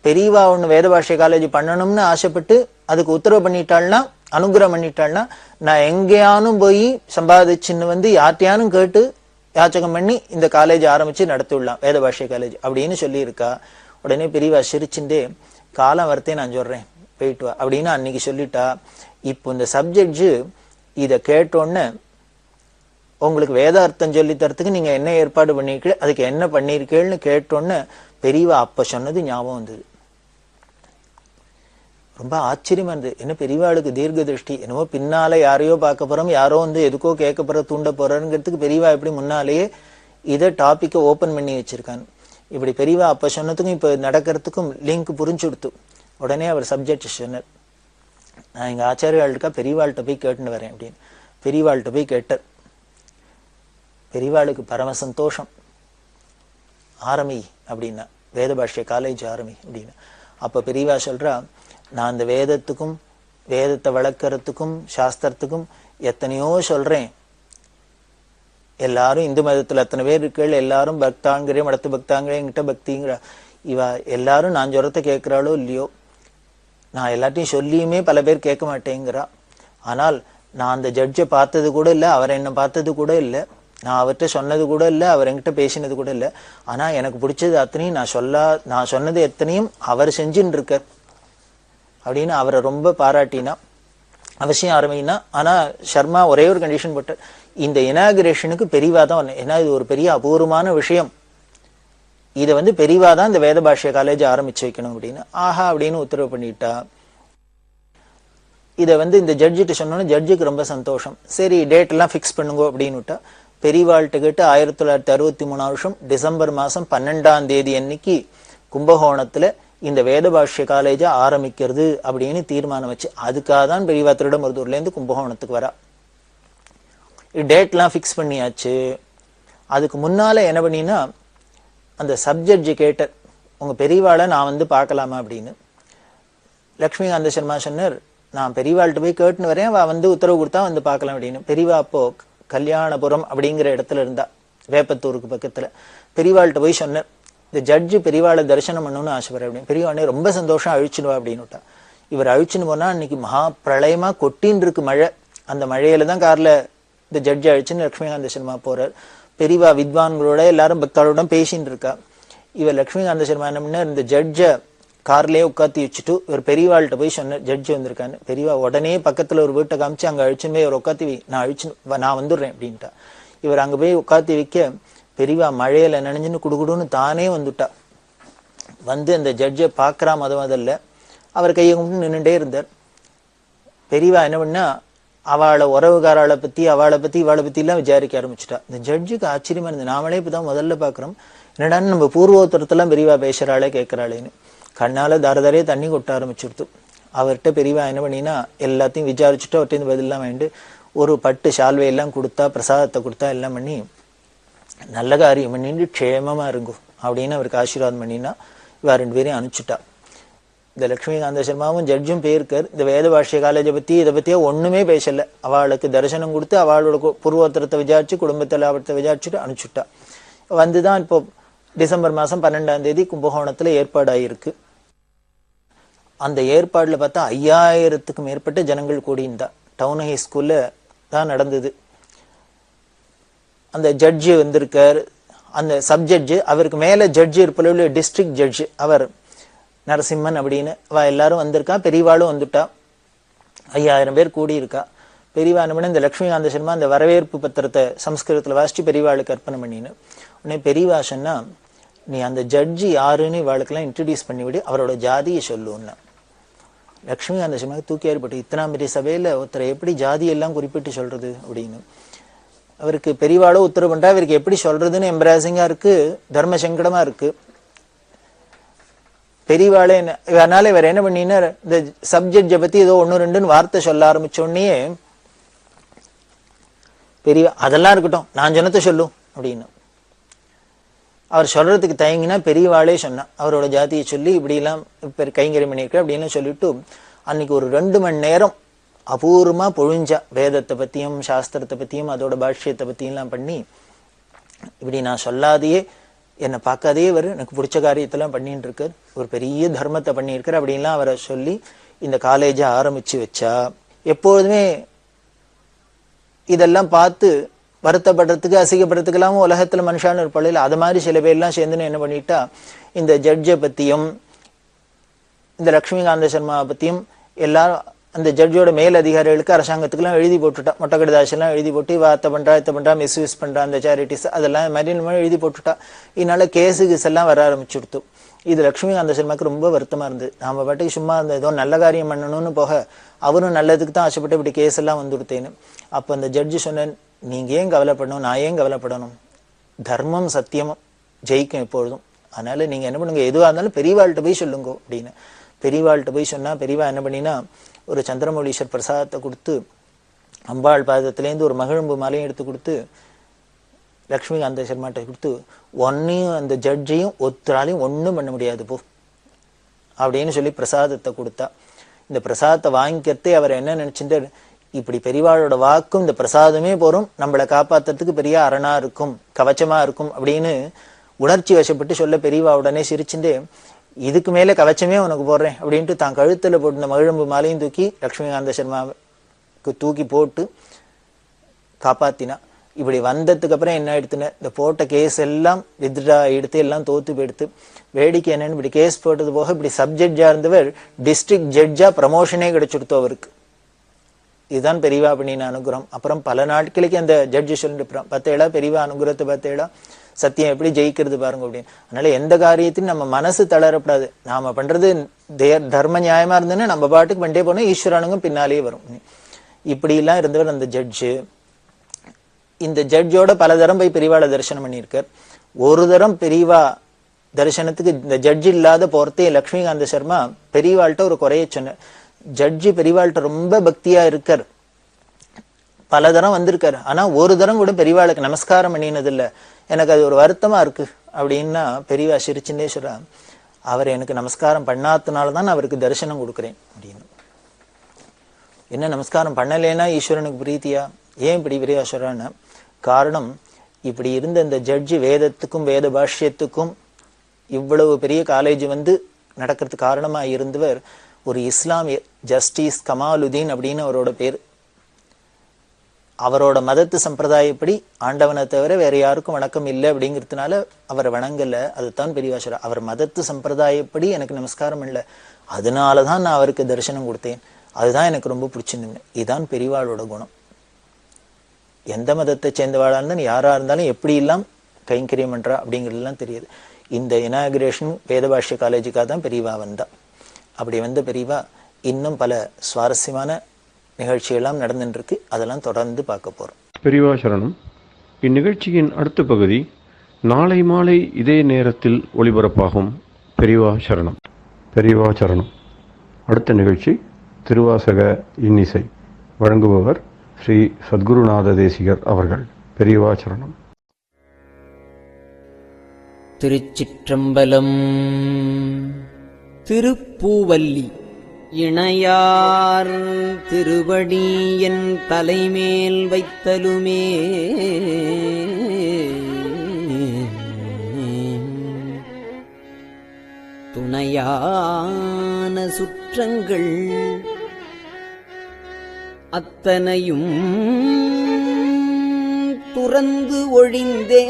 பெரியவா ஒண்ணு வேத பாஷ்ய காலேஜ் பண்ணணும்னு ஆசைப்பட்டு அதுக்கு உத்தரவு பண்ணிட்டாள்னா அனுகிரகம் பண்ணிட்டாள்னா நான் எங்கேயானும் போய் சம்பாதிச்சுன்னு யார்ட்டையானும் கேட்டு யாச்சகம் பண்ணி இந்த காலேஜ் ஆரம்பிச்சு நடத்திவிடலாம் வேத பாஷ்ய காலேஜ் அப்படின்னு சொல்லி இருக்கா. உடனே பெரியவா சிரிச்சுட்டே, காலம் வரத்தே நான் சொல்றேன் போயிட்டு வா அப்படின்னு அன்னைக்கு சொல்லிட்டா. இப்போ இந்த சப்ஜெக்ட் இதை கேட்டோன்னு உங்களுக்கு வேதார்த்தம் சொல்லி தரத்துக்கு நீங்க என்ன ஏற்பாடு பண்ணிருக்கீங்க, அதுக்கு என்ன பண்ணிருக்கீங்கன்னு கேட்டோன்னு பெரியவா அப்ப சொன்னது ஞாபகம் வந்தது. ரொம்ப ஆச்சரியமா இருந்தது. என்ன பெரியவாளுக்கு தீர்க்க திருஷ்டி, என்னமோ பின்னால யாரையோ பார்க்க போறோம், யாரோ எதுக்கோ கேட்க போற தூண்ட போறோங்கிறதுக்கு பெரியவா எப்படி முன்னாலேயே இதை டாபிக்கை ஓபன் பண்ணி வச்சிருக்காங்க. இப்படி பெரியவா அப்ப சொன்னதுக்கும் இப்ப நடக்கிறதுக்கும் லிங்க் புரிஞ்சுடுத்து. உடனே அவர் சப்ஜெக்ட் சொன்னார், நான் எங்க ஆச்சாரியாளுக்கா பெரியவாள்கிட்ட போய் கேட்டுன்னு வரேன் அப்படின்னு. பெரியவாள்கிட்ட போய் கேட்டார். பெரியவாளுக்கு பரம சந்தோஷம். ஆரம்பி அப்படின்னா, வேத பாஷ்ய காலேஜ் ஆரம்பி அப்படின்னா. அப்ப பெரியவா சொல்றா, நான் அந்த வேதத்துக்கும் வேதத்தை வளர்க்கறதுக்கும் சாஸ்திரத்துக்கும் எத்தனையோ சொல்றேன். எல்லாரும் இந்து மதத்துல எத்தனை பேர் இருக்கீள், எல்லாரும் பக்தாங்கிறே மடத்து பக்தாங்கிறே என்கிட்ட பக்திங்கிற இவ எல்லாரும் நான் சொல்றத கேட்கிறாளோ இல்லையோ, நான் எல்லாத்தையும் சொல்லியுமே பல பேர் கேட்க மாட்டேங்கிறா. ஆனால் நான் அந்த ஜட்ஜை பார்த்தது கூட இல்லை, அவர் என்ன பார்த்தது கூட இல்லை, நான் அவர்கிட்ட சொன்னது கூட இல்லை, அவர் என்கிட்ட பேசினது கூட இல்லை. ஆனா எனக்கு பிடிச்சது அத்தனையும் நான் சொன்னது எத்தனையும் அவர் செஞ்சுன்னு இருக்கார் அப்படின்னு அவரை ரொம்ப பாராட்டினா. அவசியம் ஆரம்பினா. ஆனா சர்மா ஒரே ஒரு கண்டிஷன் போட்டார், இந்த இனாகிரேஷனுக்கு பெரியவா தான் வரணும். ஏன்னா இது ஒரு பெரிய அபூர்வமான விஷயம், இதை பெரியவா தான் இந்த வேத பாஷ்ய காலேஜ் ஆரம்பிச்சு வைக்கணும் அப்படின்னு. ஆஹா அப்படின்னு உத்தரவு பண்ணிட்டா. இதை இந்த ஜட்ஜிட்டு சொன்னோன்னு ஜட்ஜுக்கு ரொம்ப சந்தோஷம். சரி டேட் எல்லாம் பிக்ஸ் பண்ணுங்க அப்படின்னு விட்டா. பெரியவாள்கிட்ட கேட்டு 1963 டிசம்பர் மாசம் 12ஆம் தேதி அன்னைக்கு கும்பகோணத்துல இந்த வேத பாஷ்ய காலேஜை ஆரம்பிக்கிறது அப்படின்னு தீர்மானம் வச்சு, அதுக்காக தான் பெரியவா திருடமருதூர்ல இருந்து கும்பகோணத்துக்கு வரா. டேட்லாம் ஃபிக்ஸ் பண்ணியாச்சு. அதுக்கு முன்னால என்ன பண்ணினா, அந்த சப்ஜெக்ட் கேட்டர் உங்க பெரியவாளை நான் வந்து பார்க்கலாமா அப்படின்னு. லட்சுமிகாந்த சர்மா சொன்னார், நான் பெரியவாள்கிட்ட போய் கேட்டுன்னு வரேன், அவ வந்து உத்தரவு கொடுத்தா வந்து பார்க்கலாம் அப்படின்னு. பெரியவா அப்போ கல்யாணபுரம் அப்படிங்கிற இடத்துல இருந்தா, வேப்பத்தூருக்கு பக்கத்துல. பெரியவாள்கிட்ட போய் சொன்னார், இந்த ஜட்ஜு பெரியவாளை தரிசனம் பண்ணணும்னு ஆசைப்படுற அப்படின்னு. பெரியவானே ரொம்ப சந்தோஷம், அழிச்சுடுவா அப்படின்னு விட்டா. இவர் அழிச்சுன்னு போனா அன்னைக்கு மகா பிரளயமா கொட்டின்னு இருக்கு மழை. அந்த மழையில தான் கார்ல இந்த ஜட்ஜை அழிச்சுன்னு லட்சுமிகாந்த சர்மா போறார். பெரியவா வித்வான்களோட எல்லாரும் பக்தாளோட பேசின்னு இருக்கா. இவர் லட்சுமிகாந்த சர்மா என்ன பண்ணார், இந்த ஜட்ஜை கார்லயே உட்காத்தி வச்சுட்டு இவர் பெரியவாள்கிட்ட போய் சொன்னார், ஜட்ஜி வந்திருக்கான்னு. பெரியவா உடனே பக்கத்துல ஒரு வீட்டை காமிச்சு அங்க அழிச்சுன்னு போய் இவர் உட்காத்தி வை, நான் வந்துடுறேன் அப்படின்ட்டா. இவர் அங்க போய் உட்காத்தி வைக்க பெரியவா மழையில நினைஞ்சுன்னு குடுகுடுன்னு தானே வந்துட்டா. வந்து அந்த ஜட்ஜை பாக்குறா முதல்ல. அவர் கையை கும்பிட்டு நின்றுட்டே இருந்தார். பெரியவா என்ன பண்ணா, அவளை உறவுகாராளை பத்தி இவாளை பத்தி எல்லாம் விசாரிக்க ஆரம்பிச்சுட்டா. இந்த ஜட்ஜுக்கு ஆச்சரியமா இருந்தது, நாமளே இப்பதான் முதல்ல பாக்குறோம், என்னடான்னு நம்ம பூர்வோத்தரத்தெல்லாம் பெரியவா பேசுறாளே கேட்கிறாளேன்னு. கண்ணால தாரதாரையே தண்ணி கொட்ட ஆரம்பிச்சுடுத்து. அவர்கிட்ட பெரியவா என்ன பண்ணினா, எல்லாத்தையும் விசாரிச்சுட்டு அவர்கிட்ட பதிலாம் வாங்கிட்டு ஒரு பட்டு சால்வையெல்லாம் கொடுத்தா, பிரசாதத்தை கொடுத்தா, எல்லாம் பண்ணி நல்ல காரியம் பண்ணிட்டு க்ஷேமமா இருங்கும் அப்படின்னு அவருக்கு ஆசீர்வாதம் பண்ணினா இவ 2 பேரையும் அனுப்பிச்சுட்டா. இந்த லட்சுமிகாந்த சர்மாவும் ஜட்ஜும் போயிருக்கார். இந்த வேத பாஷ்ய காலேஜை பத்தி இதை பத்தியே ஒண்ணுமே பேசல. அவளுக்கு தரிசனம் கொடுத்து அவளோட பூர்வோத்தரத்தை விசாரிச்சு குடும்பத்தில் அவர்த்த விசாரிச்சுட்டு அனுப்பிச்சுட்டா. வந்துதான் இப்போ டிசம்பர் மாசம் 12ஆம் தேதி கும்பகோணத்துல ஏற்பாடாயிருக்கு. அந்த ஏற்பாடுல பார்த்தா 5000க்கும் மேற்பட்ட ஜனங்கள் கூடியிருந்தா. டவுன் ஹை ஸ்கூல்ல தான் நடந்தது. அந்த ஜட்ஜு வந்திருக்கார், அந்த சப்ஜட்ஜு, அவருக்கு மேல ஜட்ஜு இருப்பளவு டிஸ்ட்ரிக்ட் ஜட்ஜு அவர் நரசிம்மன் அப்படின்னு எல்லாரும் வந்திருக்கா. பெரியவாளும் வந்துட்டா. 5000 பேர் கூடி இருக்கா. பெரியவா என்ன பண்ண, இந்த லட்சுமிகாந்த சர்மா அந்த வரவேற்பு பத்திரத்தை சம்ஸ்கிருதத்துல வாசிச்சு பெரியவாளுக்கு அர்ப்பணம் பண்ணின்னு உடனே பெரியவா சொன்னா, நீ அந்த ஜட்ஜி யாருன்னு இவாளுக்கெல்லாம் இன்ட்ரடியூஸ் பண்ணிவிடு, அவரோட ஜாதியை சொல்லுன்னா. லட்சுமிகாந்த சர்மாவுக்கு தூக்கி ஏற்பட்டு, இத்தனை பெரிய சபையில ஒருத்தரை எப்படி ஜாதி எல்லாம் குறிப்பிட்டு சொல்றது அப்படின்னு. அவருக்கு பெரியவாளோ உத்தரவு பண்றா, அவருக்கு எப்படி சொல்றதுன்னு எம்பராசிங்கா இருக்கு, தர்ம சங்கடமா இருக்கு. பெரியவாளே அதனால இவர் என்ன பண்ணினார், இந்த சப்ஜெக்ட பத்தி ஏதோ 1-2 வார்த்தை சொல்ல ஆரம்பிச்சோடனே பெரிய அதெல்லாம் இருக்கட்டும், நான் ஜனத்தை சொல்லும் அப்படின்னு அவர் சொல்றதுக்கு தயங்கினா பெரியவாளே சொன்னா, அவரோட ஜாதியை சொல்லி இப்படி எல்லாம் கைங்கரியம் பண்ணியிருக்க அப்படின்னு சொல்லிட்டு அன்னைக்கு ஒரு 2 மணி நேரம் அபூர்வமா பொழிஞ்சா. வேதத்தை பத்தியும் சாஸ்திரத்தை பத்தியும் அதோட பாஷ்யத்தை பத்தியும் எல்லாம் பண்ணி, இப்படி நான் சொல்லாதையே என்னை பார்க்காதே எனக்கு பிடிச்ச காரியத்தெல்லாம் பண்ணிட்டு இருக்கார், ஒரு பெரிய தர்மத்தை பண்ணியிருக்கார் அப்படின்லாம் அவரை சொல்லி இந்த காலேஜை ஆரம்பிச்சு வச்சா. எப்போதுமே இதெல்லாம் பார்த்து வருத்தப்படுறதுக்கு அசிங்கப்படுறதுக்கு எல்லாம் உலகத்துல மனுஷான்னு இருப்பாள். அது மாதிரி சில பேர்லாம் சேர்ந்துன்னு என்ன பண்ணிட்டா, இந்த ஜட்ஜை பத்தியும் இந்த லட்சுமிகாந்த சர்மாவை பத்தியும் எல்லாரும் அந்த ஜட்ஜோட மேல் அதிகாரிகளுக்கு அரசாங்கத்துக்குலாம் எழுதி போட்டுட்டா. மொட்டக்கடிதாசெல்லாம் எழுதி போட்டு வார்த்தை பண்றா, இத்த பண்றா, மிஸ்யூஸ் பண்றா அந்த சேரிட்டிஸ், அதெல்லாம் மாதிரி எழுதி போட்டுட்டா. இதனால கேஸுகிஸ் எல்லாம் வர ஆரம்பிச்சுடுத்து. இது லட்சுமிகாந்த சர்மாவுக்கு ரொம்ப வருத்தமா இருந்தது. நாம பாட்டுக்கு சும்மா அந்த ஏதோ நல்ல காரியம் பண்ணணும்னு போக அவரும் நல்லதுக்கு தான் ஆசைப்பட்டு இப்படி கேஸ் எல்லாம் வந்துடுத்தேன்னு. அப்ப அந்த ஜட்ஜு சொன்னேன், நீங்க ஏன் கவலைப்படணும், நான் ஏன் கவலைப்படணும், தர்மம் சத்தியமும் ஜெயிக்கும் எப்பொழுதும். அதனால நீங்க என்ன பண்ணுங்க, எதுவா இருந்தாலும் பெரியவாள்கிட்ட போய் சொல்லுங்க அப்படின்னு. பெரியவாள்கிட்ட போய் சொன்னா பெரியவா என்ன பண்ணினா, ஒரு சந்திரமௌலீஸ்வர் பிரசாதத்தை கொடுத்து அம்பாள் பாதத்திலேருந்து ஒரு மகிழம்பு மாலையும் எடுத்து கொடுத்து லட்சுமிகாந்த சர்மாட்ட கொடுத்து, ஒன்னையும் அந்த ஜட்ஜையும் ஒருத்தராலையும் ஒன்றும் பண்ண முடியாது போ அப்படின்னு சொல்லி பிரசாதத்தை கொடுத்தா. இந்த பிரசாதத்தை வாங்கிக்கிறதே அவர் என்ன நினைச்சுட்டார், இப்படி பெரியவாளோட வாக்கும் இந்த பிரசாதமே போறோம், நம்மளை காப்பாத்துறதுக்கு பெரிய அரணா இருக்கும், கவச்சமா இருக்கும் அப்படின்னு உணர்ச்சி வசப்பட்டு சொல்ல பெரியவா உடனே சிரிச்சுட்டு, இதுக்கு மேல கவச்சமே உனக்கு போடுறேன் அப்படின்ட்டு தான் கழுத்துல போட்டு இந்த மகிழம்பு மாலையும் தூக்கி லட்சுமிகாந்த சர்மாவுக்கு தூக்கி போட்டு காப்பாத்தினா. இப்படி வந்ததுக்கு அப்புறம் என்ன எடுத்துன, இந்த போட்ட கேஸ் எல்லாம் வித்ரா எடுத்து எல்லாம் தோத்து போயிடுத்து. வேடிக்கை என்னன்னு, இப்படி கேஸ் போட்டது போக இப்படி சப்ஜெக்டா இருந்தவர் டிஸ்ட்ரிக்ட் ஜட்ஜா ப்ரமோஷனே கிடைச்சுடுத்தோ அவருக்கு. இதுதான் பெரியவா பண்ணின அனுகிரகம். அப்புறம் பல நாட்களுக்கு அந்த ஜட்ஜு சொல்லிட்டு, பத்தேடா பெரியவா அனுகிரகத்தை பத்தேடா, சத்தியம் எப்படி ஜெயிக்கிறது பாருங்க அப்படின்னு. அதனால எந்த காரியத்தையும் நம்ம மனசு தளரப்படாது. நாம பண்றது தர்ம நியாயமா இருந்ததுன்னா நம்ம பாட்டுக்கு பண்ணிட்டே போனோம், ஈஸ்வரனுங்கும் பின்னாலேயே வரும். இப்படி எல்லாம் இருந்தவர் அந்த ஜட்ஜு. இந்த ஜட்ஜோட பல தரம் போய் பெரியவாளை தரிசனம் பண்ணியிருக்கார். ஒரு தரம் பெரியவா தரிசனத்துக்கு இந்த ஜட்ஜி இல்லாத போறதே லக்ஷ்மிகாந்த சர்மா பெரியவாள்கிட்ட ஒரு குறைய சொன்ன. ஜட்ஜி பெரியவாள்கிட்ட ரொம்ப பக்தியா இருக்கார், பல தரம் வந்திருக்காரு, ஆனா ஒரு தரம் கூட பெரியவாளுக்கு நமஸ்காரம் பண்ணினது இல்ல, எனக்கு அது ஒரு வருத்தமா இருக்கு அப்படின்னா பெரியவா சிரிச்சுட்டே சொல்றா, அவர் எனக்கு நமஸ்காரம் பண்ணாதனாலதான் அவருக்கு தரிசனம் கொடுக்குறேன் அப்படின்னு. என்ன நமஸ்காரம் பண்ணலேன்னா ஈஸ்வரனுக்கு பிரீத்தியா? ஏன் இப்படி பெரியவா சொல்றான்னு, காரணம் இப்படி இருந்த இந்த ஜட்ஜி வேதத்துக்கும் வேத பாஷ்யத்துக்கும் இவ்வளவு பெரிய காலேஜ் வந்து நடக்கிறதுக்கு காரணமா இருந்தவர் ஒரு இஸ்லாமிய ஜஸ்டிஸ் கமாலுதீன் அப்படின்னு அவரோட பேர். அவரோட மதத்து சம்பிரதாயப்படி ஆண்டவனை தவிர வேற யாருக்கும் வணக்கம் இல்லை அப்படிங்கிறதுனால அவரை வணங்கல. அதுதான் பெரியவா சொல்றா, அவர் மதத்து சம்பிரதாயப்படி எனக்கு நமஸ்காரம் இல்லை, அதனாலதான் நான் அவருக்கு தரிசனம் கொடுத்தேன், அதுதான் எனக்கு ரொம்ப பிடிச்சிருந்தது. இதுதான் பெரியவாளோட குணம். எந்த மதத்தை சேர்ந்தவாளா இருந்தாலும் யாரா இருந்தாலும் எப்படி எல்லாம் கைங்கரியம் பண்றா அப்படிங்கிறதுலாம் தெரியுது. இந்த இனாகிரேஷன் வேதபாஷ்ய காலேஜுக்காக தான் பெரியவா வந்தா. அப்படி வந்த பெரியவா இன்னும் பல சுவாரஸ்யமான நிகழ்ச்சியெல்லாம் நடந்துட்டு இருக்கு, அதெல்லாம் தொடர்ந்து பார்க்க போறோம். பெரியவா சரணம். இந்நிகழ்ச்சியின் அடுத்த பகுதி நாளை மாலை இதே நேரத்தில் ஒளிபரப்பாகும். பெரியவா சரணம். பெரியவா சரணம். அடுத்த நிகழ்ச்சி திருவாசக இன்னிசை. வழங்குபவர் ஸ்ரீ சத்குருநாத தேசிகர் அவர்கள். பெரியவா சரணம். திருச்சிற்றம்பலம். திருப்பூவல்லி இணையார் திருவடி என் தலைமேல் வைத்தலுமே துணையான சுற்றங்கள் அத்தனையும் துறந்து ஒழிந்தே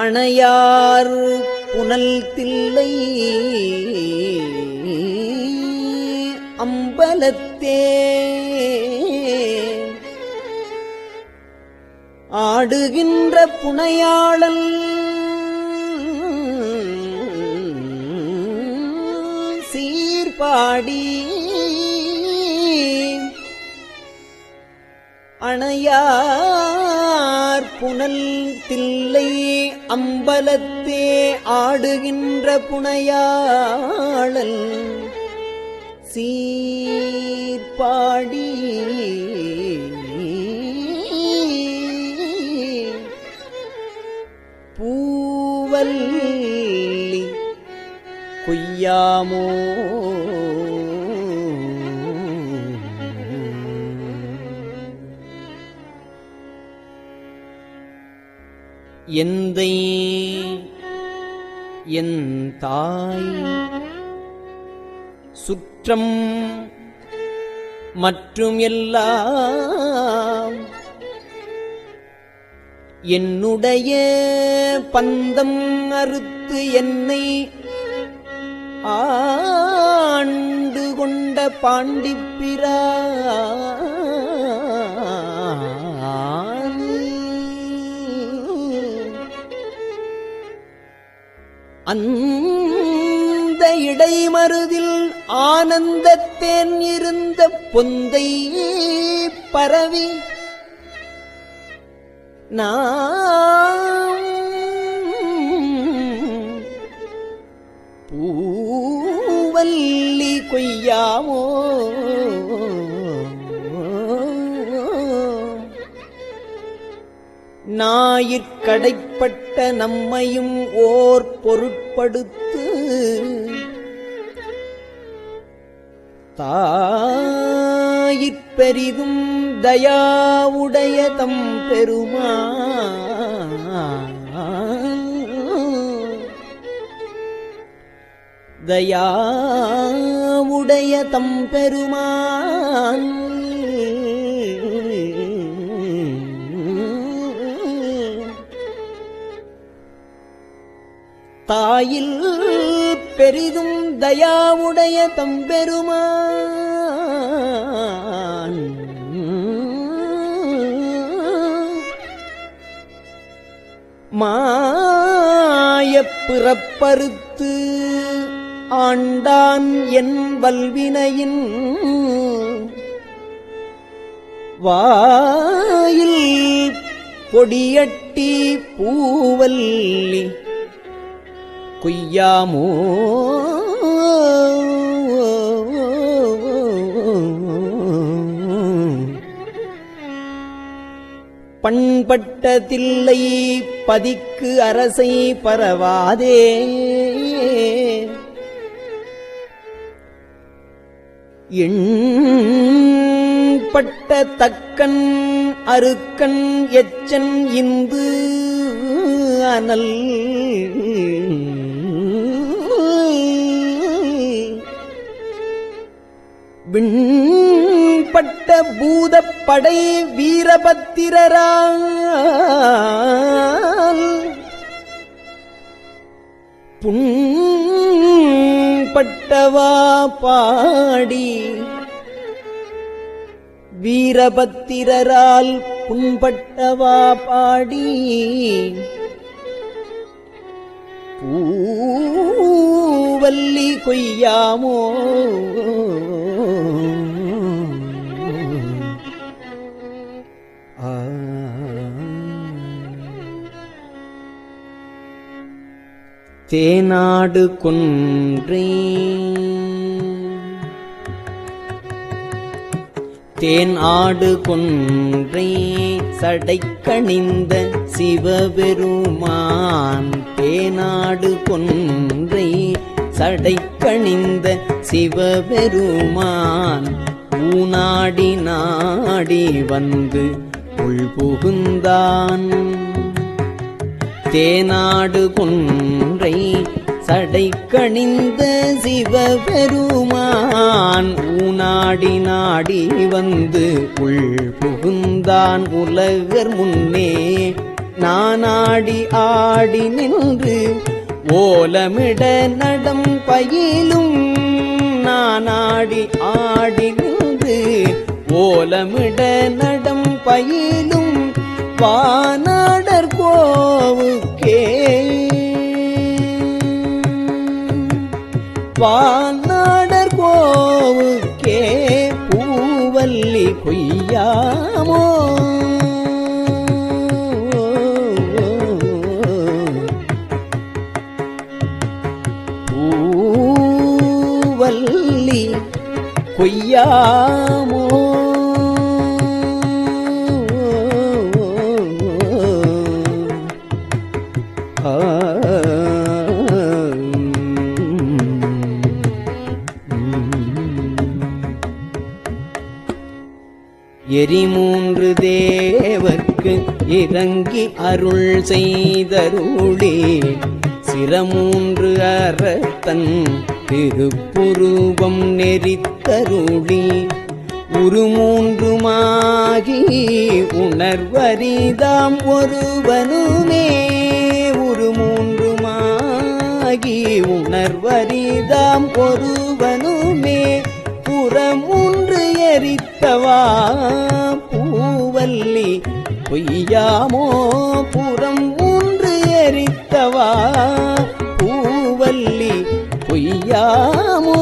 அணையார் புனல் தில்லை அம்பலத்தே ஆடுகின்ற புனையாளன் சீர்பாடி அணையார் புனல் தில்லை அம்பலத்தே ஆடுகின்ற புனையாளன் சீர்பாடி பூவல்லி கொய்யாமோ எந்தை என் தாய் சுற்றம் மற்றும் எல்லாம் என்னுடைய பந்தம் அறுத்து என்னை ஆண்டு கொண்ட பாண்டிப்பிரான் அந்த இடைமருதில் ஆனந்தத்தேன் இருந்த பொந்தை பரவி நாம் பூவல்லி கொய்யாமோ ஞாயிற்கடைப்பட்ட நம்மையும் ஓர் பொருட்படுத்து தாயிற்பெரிதும் தயாவுடைய தம் பெருமான் தயாவுடைய தம் பெருமான் தாயில் பெரிதும் தயாவுடைய தம்பெருமான் மாயப் பிறப்பறுத்து ஆண்டான் என் வல்வினையின் வாயில் பொடியட்டி பூவல்லி கொய்யாமோ பண்பட்ட தில்லை பதிக்கு அரசை பரவாதே எண்பட்ட தக்கன் அருக்கன் எச்சன் இந்து அனல் விண்பட்ட பூதப்படை வீரபத்திரரால் புண்பட்டவா பாடி வீரபத்திரரால் புண்பட்டவா பாடி பூவல்லி கொய்யாமோ தேனாடு கொன்றே தேன் ஆடு கொன்றை சடைக்கணிந்த சிவபெருமான் தேனாடு கொன்றை சடைக்கணிந்த சிவபெருமான் ஊனாடி நாடி வந்து உள்புகுந்தான் தேனாடு கொன்றை சடைக்கணிந்த சிவபெருமான் ஊனாடி நாடி வந்து உள் புகுந்தான் உலகர் முன்னே நானாடி ஆடி நின்று ஓலமிட நடம் பயிலும் நானாடி ஆடி நின்று ஓலமிட நடம் பயிலும் வானாடர் கோவுக்கே வானாடர் கோவுக்கே பூவல்லி கொய்யாமோ பூவல்லி கொய்யாமோ எரிமூன்று தேவர்க்கு இறங்கி அருள் செய்தருளே சிரமூன்று அறத்தன் திருப்புருவம் நெறித்தருளி உருமூன்றுமாகி உணர்வரிதாம் ஒருவனுமே உருமூன்றுமாகி உணர்வரிதாம் ஒருவனுமே புறமூன்று எரித்தவா பூவல்லி பொய்யாமோ புறம் மூன்று எரித்தவா பூவல்லி பொய்யாமோ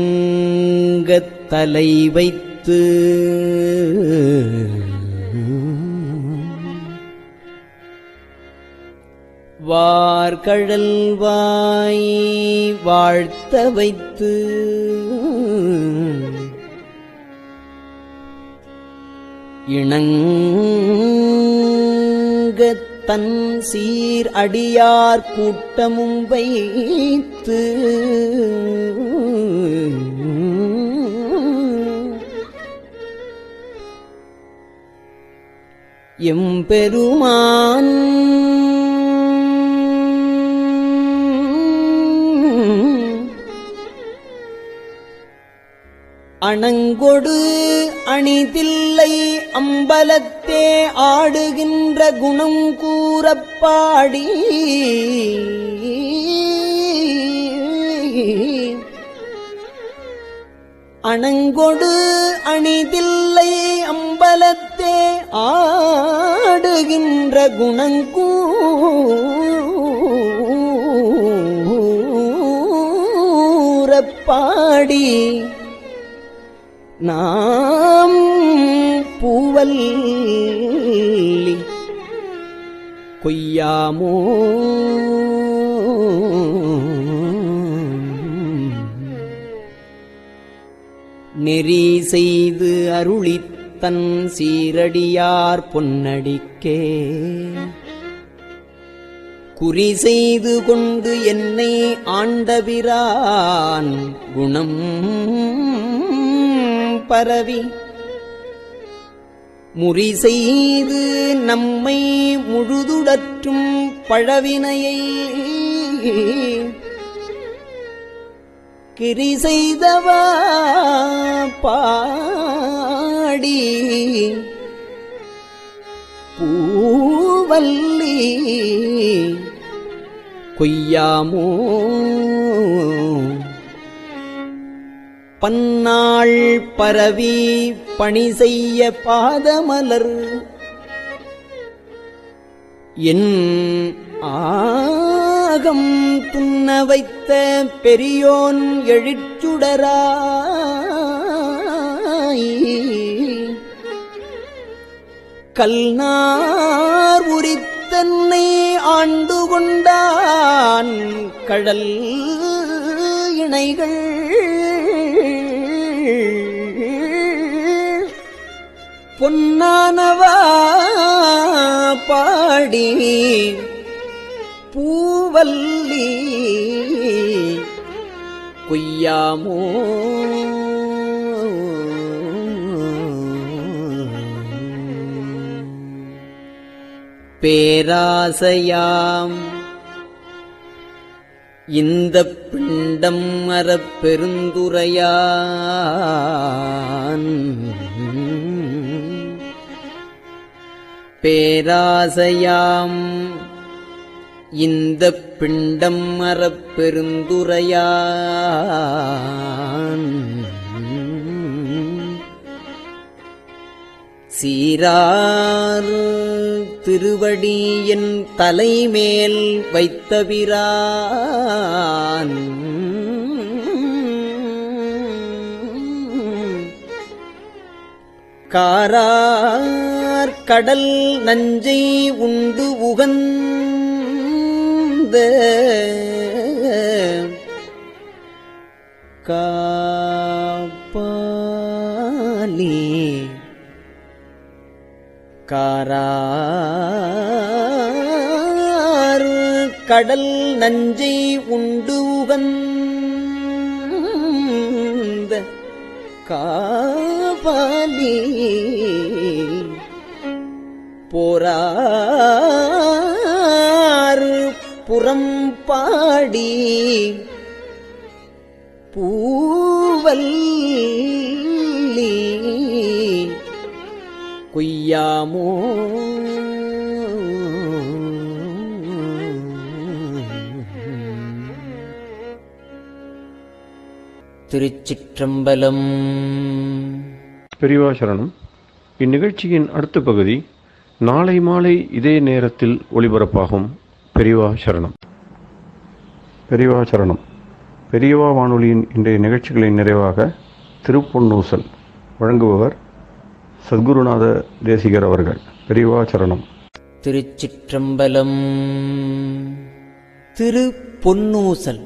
வணங்கத் தலை வைத்து வார்கழல் வாய் வாழ்த்த வைத்து இணங்கத் தன் சீர் அடியார் கூட்டமும் வைத்து எம்பெருமான் அணங்கொடு அணிதில்லை அம்பலத்தே ஆடுகின்ற குணம் கூறப்பாடி அணங்கொடு அணிதில்லை அம்பலத்தே ஆடுகின்ற குணங்கூரப்பாடி நாம் பூவல்லி கொய்யாமோ நெறி செய்து அருளித்தன் சீரடியார் பொன்னடிக்கே குறி செய்து கொண்டு என்னை ஆண்டபிரான் குணம் பரவி முறி செய்து நம்மை முழுதுடற்றும் பழவினையை கிரி செய்தவா பாடி பூவல்லி கொய்யாமோ பன்னாள் பரவி பணி செய்ய பாதமலர் என் ஆகம் துண்ண வைத்த பெரியோன் எழிற்சுடராய் கல்நார் உரித்தன்னை ஆண்டு கொண்டான் கடல் இணைகள் பொன்னானவா பாடி பூவல்லி கொய்யாமோ பேராசையாம் இந்த பிண்டம் அறப் பெருந்துரையான் பேராசையாம் இந்த பிண்டம் அறப் பெருந்துரையான் சீரார் திருவடி என் தலைமேல் வைத்தபிரான் காரார் கடல் நஞ்சை உண்டு உகந்த காப்பாலி காரார் கடல் நஞ்சை உண்டு உகந்த காபாலி போரார் புறம் பாடி பூவல்லி கொய்யாமோ திருச்சிற்றம்பலம். பெரியவா சரணம். இந்நிகழ்ச்சியின் அடுத்த பகுதி நாளை மாலை இதே நேரத்தில் ஒளிபரப்பாகும். பெரியவா சரணம். பெரியவா சரணம். பெரியவா வானொலியின் இன்றைய நிகழ்ச்சிகளின் நிறைவாக திருப்பொன்னூசல் வழங்குபவர் சத்குருநாத தேசிகர் அவர்கள். பெரியவா சரணம். திருச்சிற்றம்பலம். திருப்பொன்னூசல்.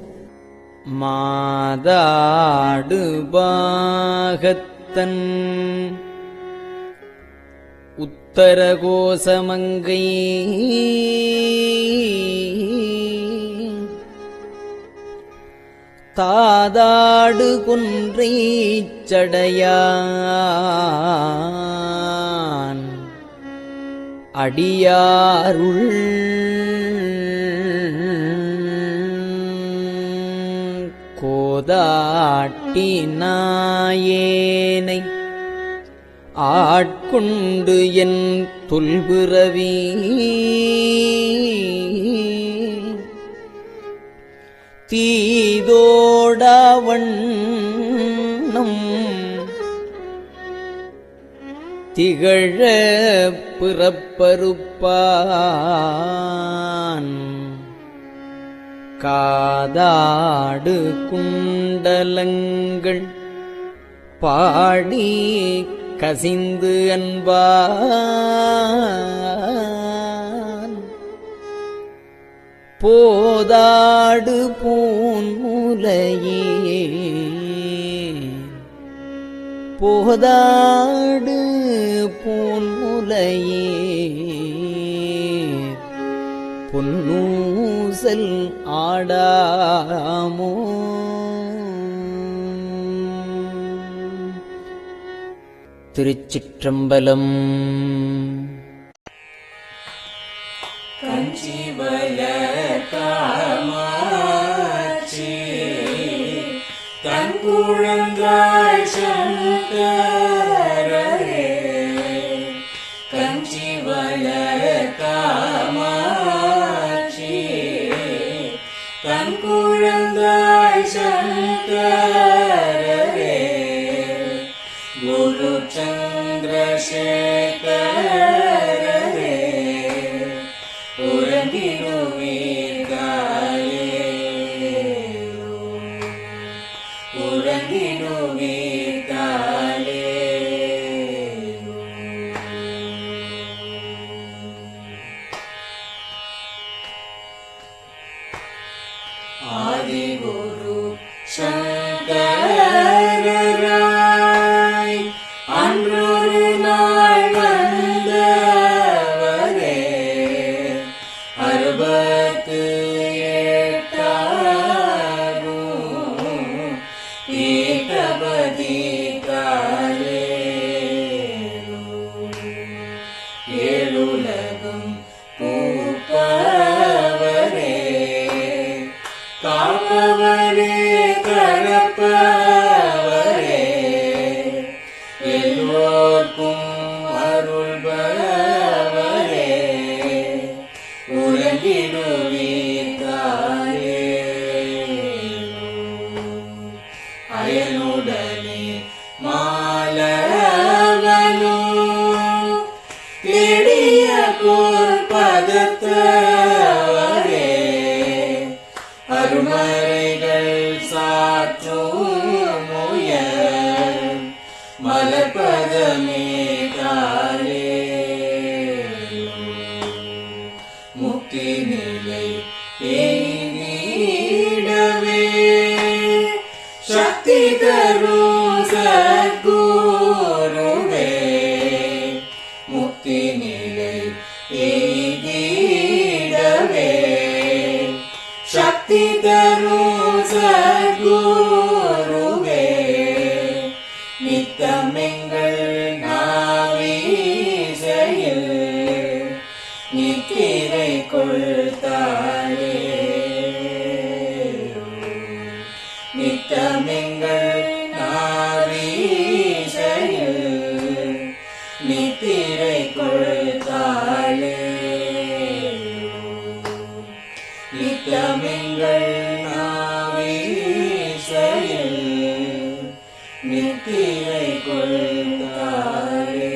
மாதாடு பாகத்தன் உத்தரகோசமங்கை தாதாடு குன்றை சடையான் அடியாருள் கோதாட்டி நாயேனை ஆட்கொண்டு என் தொல்பிறவி தீதோடவண்ணம் திகழ பிறப்பறுப்பான் காதாடு குண்டலங்கள் பாடி கசிந்து அன்பான் போதாடு பூன்முலையே போதாடு பூன்முலையே பொன்னூசல் ஆடாமோ திருச்சிற்றம்பலம். தன் குழந்தாய் சங்கரரே கஞ்சி வளர் காமாட்சி தன் குழந்தாய் சங்கரரே குரு சந்திரசேகரரே உறங்கிடுவீர்களே உறங்கிடுவீர்களே ஆதிகுரு சங்கரராய் அன்றொரு நாள் வந்தவரே 68 பீட்டபதி காலே ஏழுலகும் பூப்பவரே காப்பவரே கரப்பவரே எல்லோர்க்கும் அருள்பவரே உறங்கிடுவீர்களே அயனுடனே மாலவனோ தேடிய பொற்பதத்தவரே அருமறைகள் சாற்றும் முயல் மலர்பதமே காலே முக்தி நிலை எய்திடவே சக்தி தரும் சத்குருவே முக்தி நிலை எய்திடவே சக்தி தரும் சத்குருவே நித்தமெங்கள் நாவீசையில் நித்திரை கொள்தாளே நித்தமெங்கள் நாவீசையில் நித்திரை கொள்தாளே நித்தமெங்கள் நாவீசையில் நித்திரை கொள்தாளே.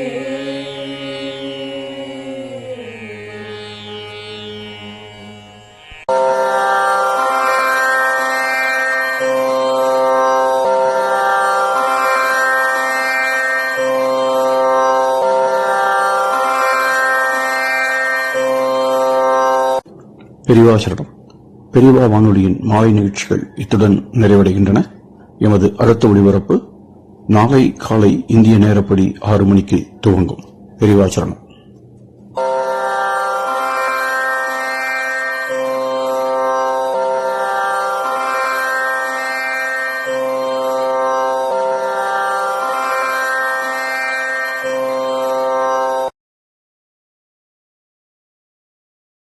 பெரியவா சரணம். பெரியவா வானொலியின் மாலை நிகழ்ச்சிகள் இத்துடன் நிறைவடைகின்றன. எமது அடுத்த ஒளிபரப்பு நாளை காலை இந்திய நேரப்படி 6 மணிக்கு துவங்கும். பெரியவா சரணம்.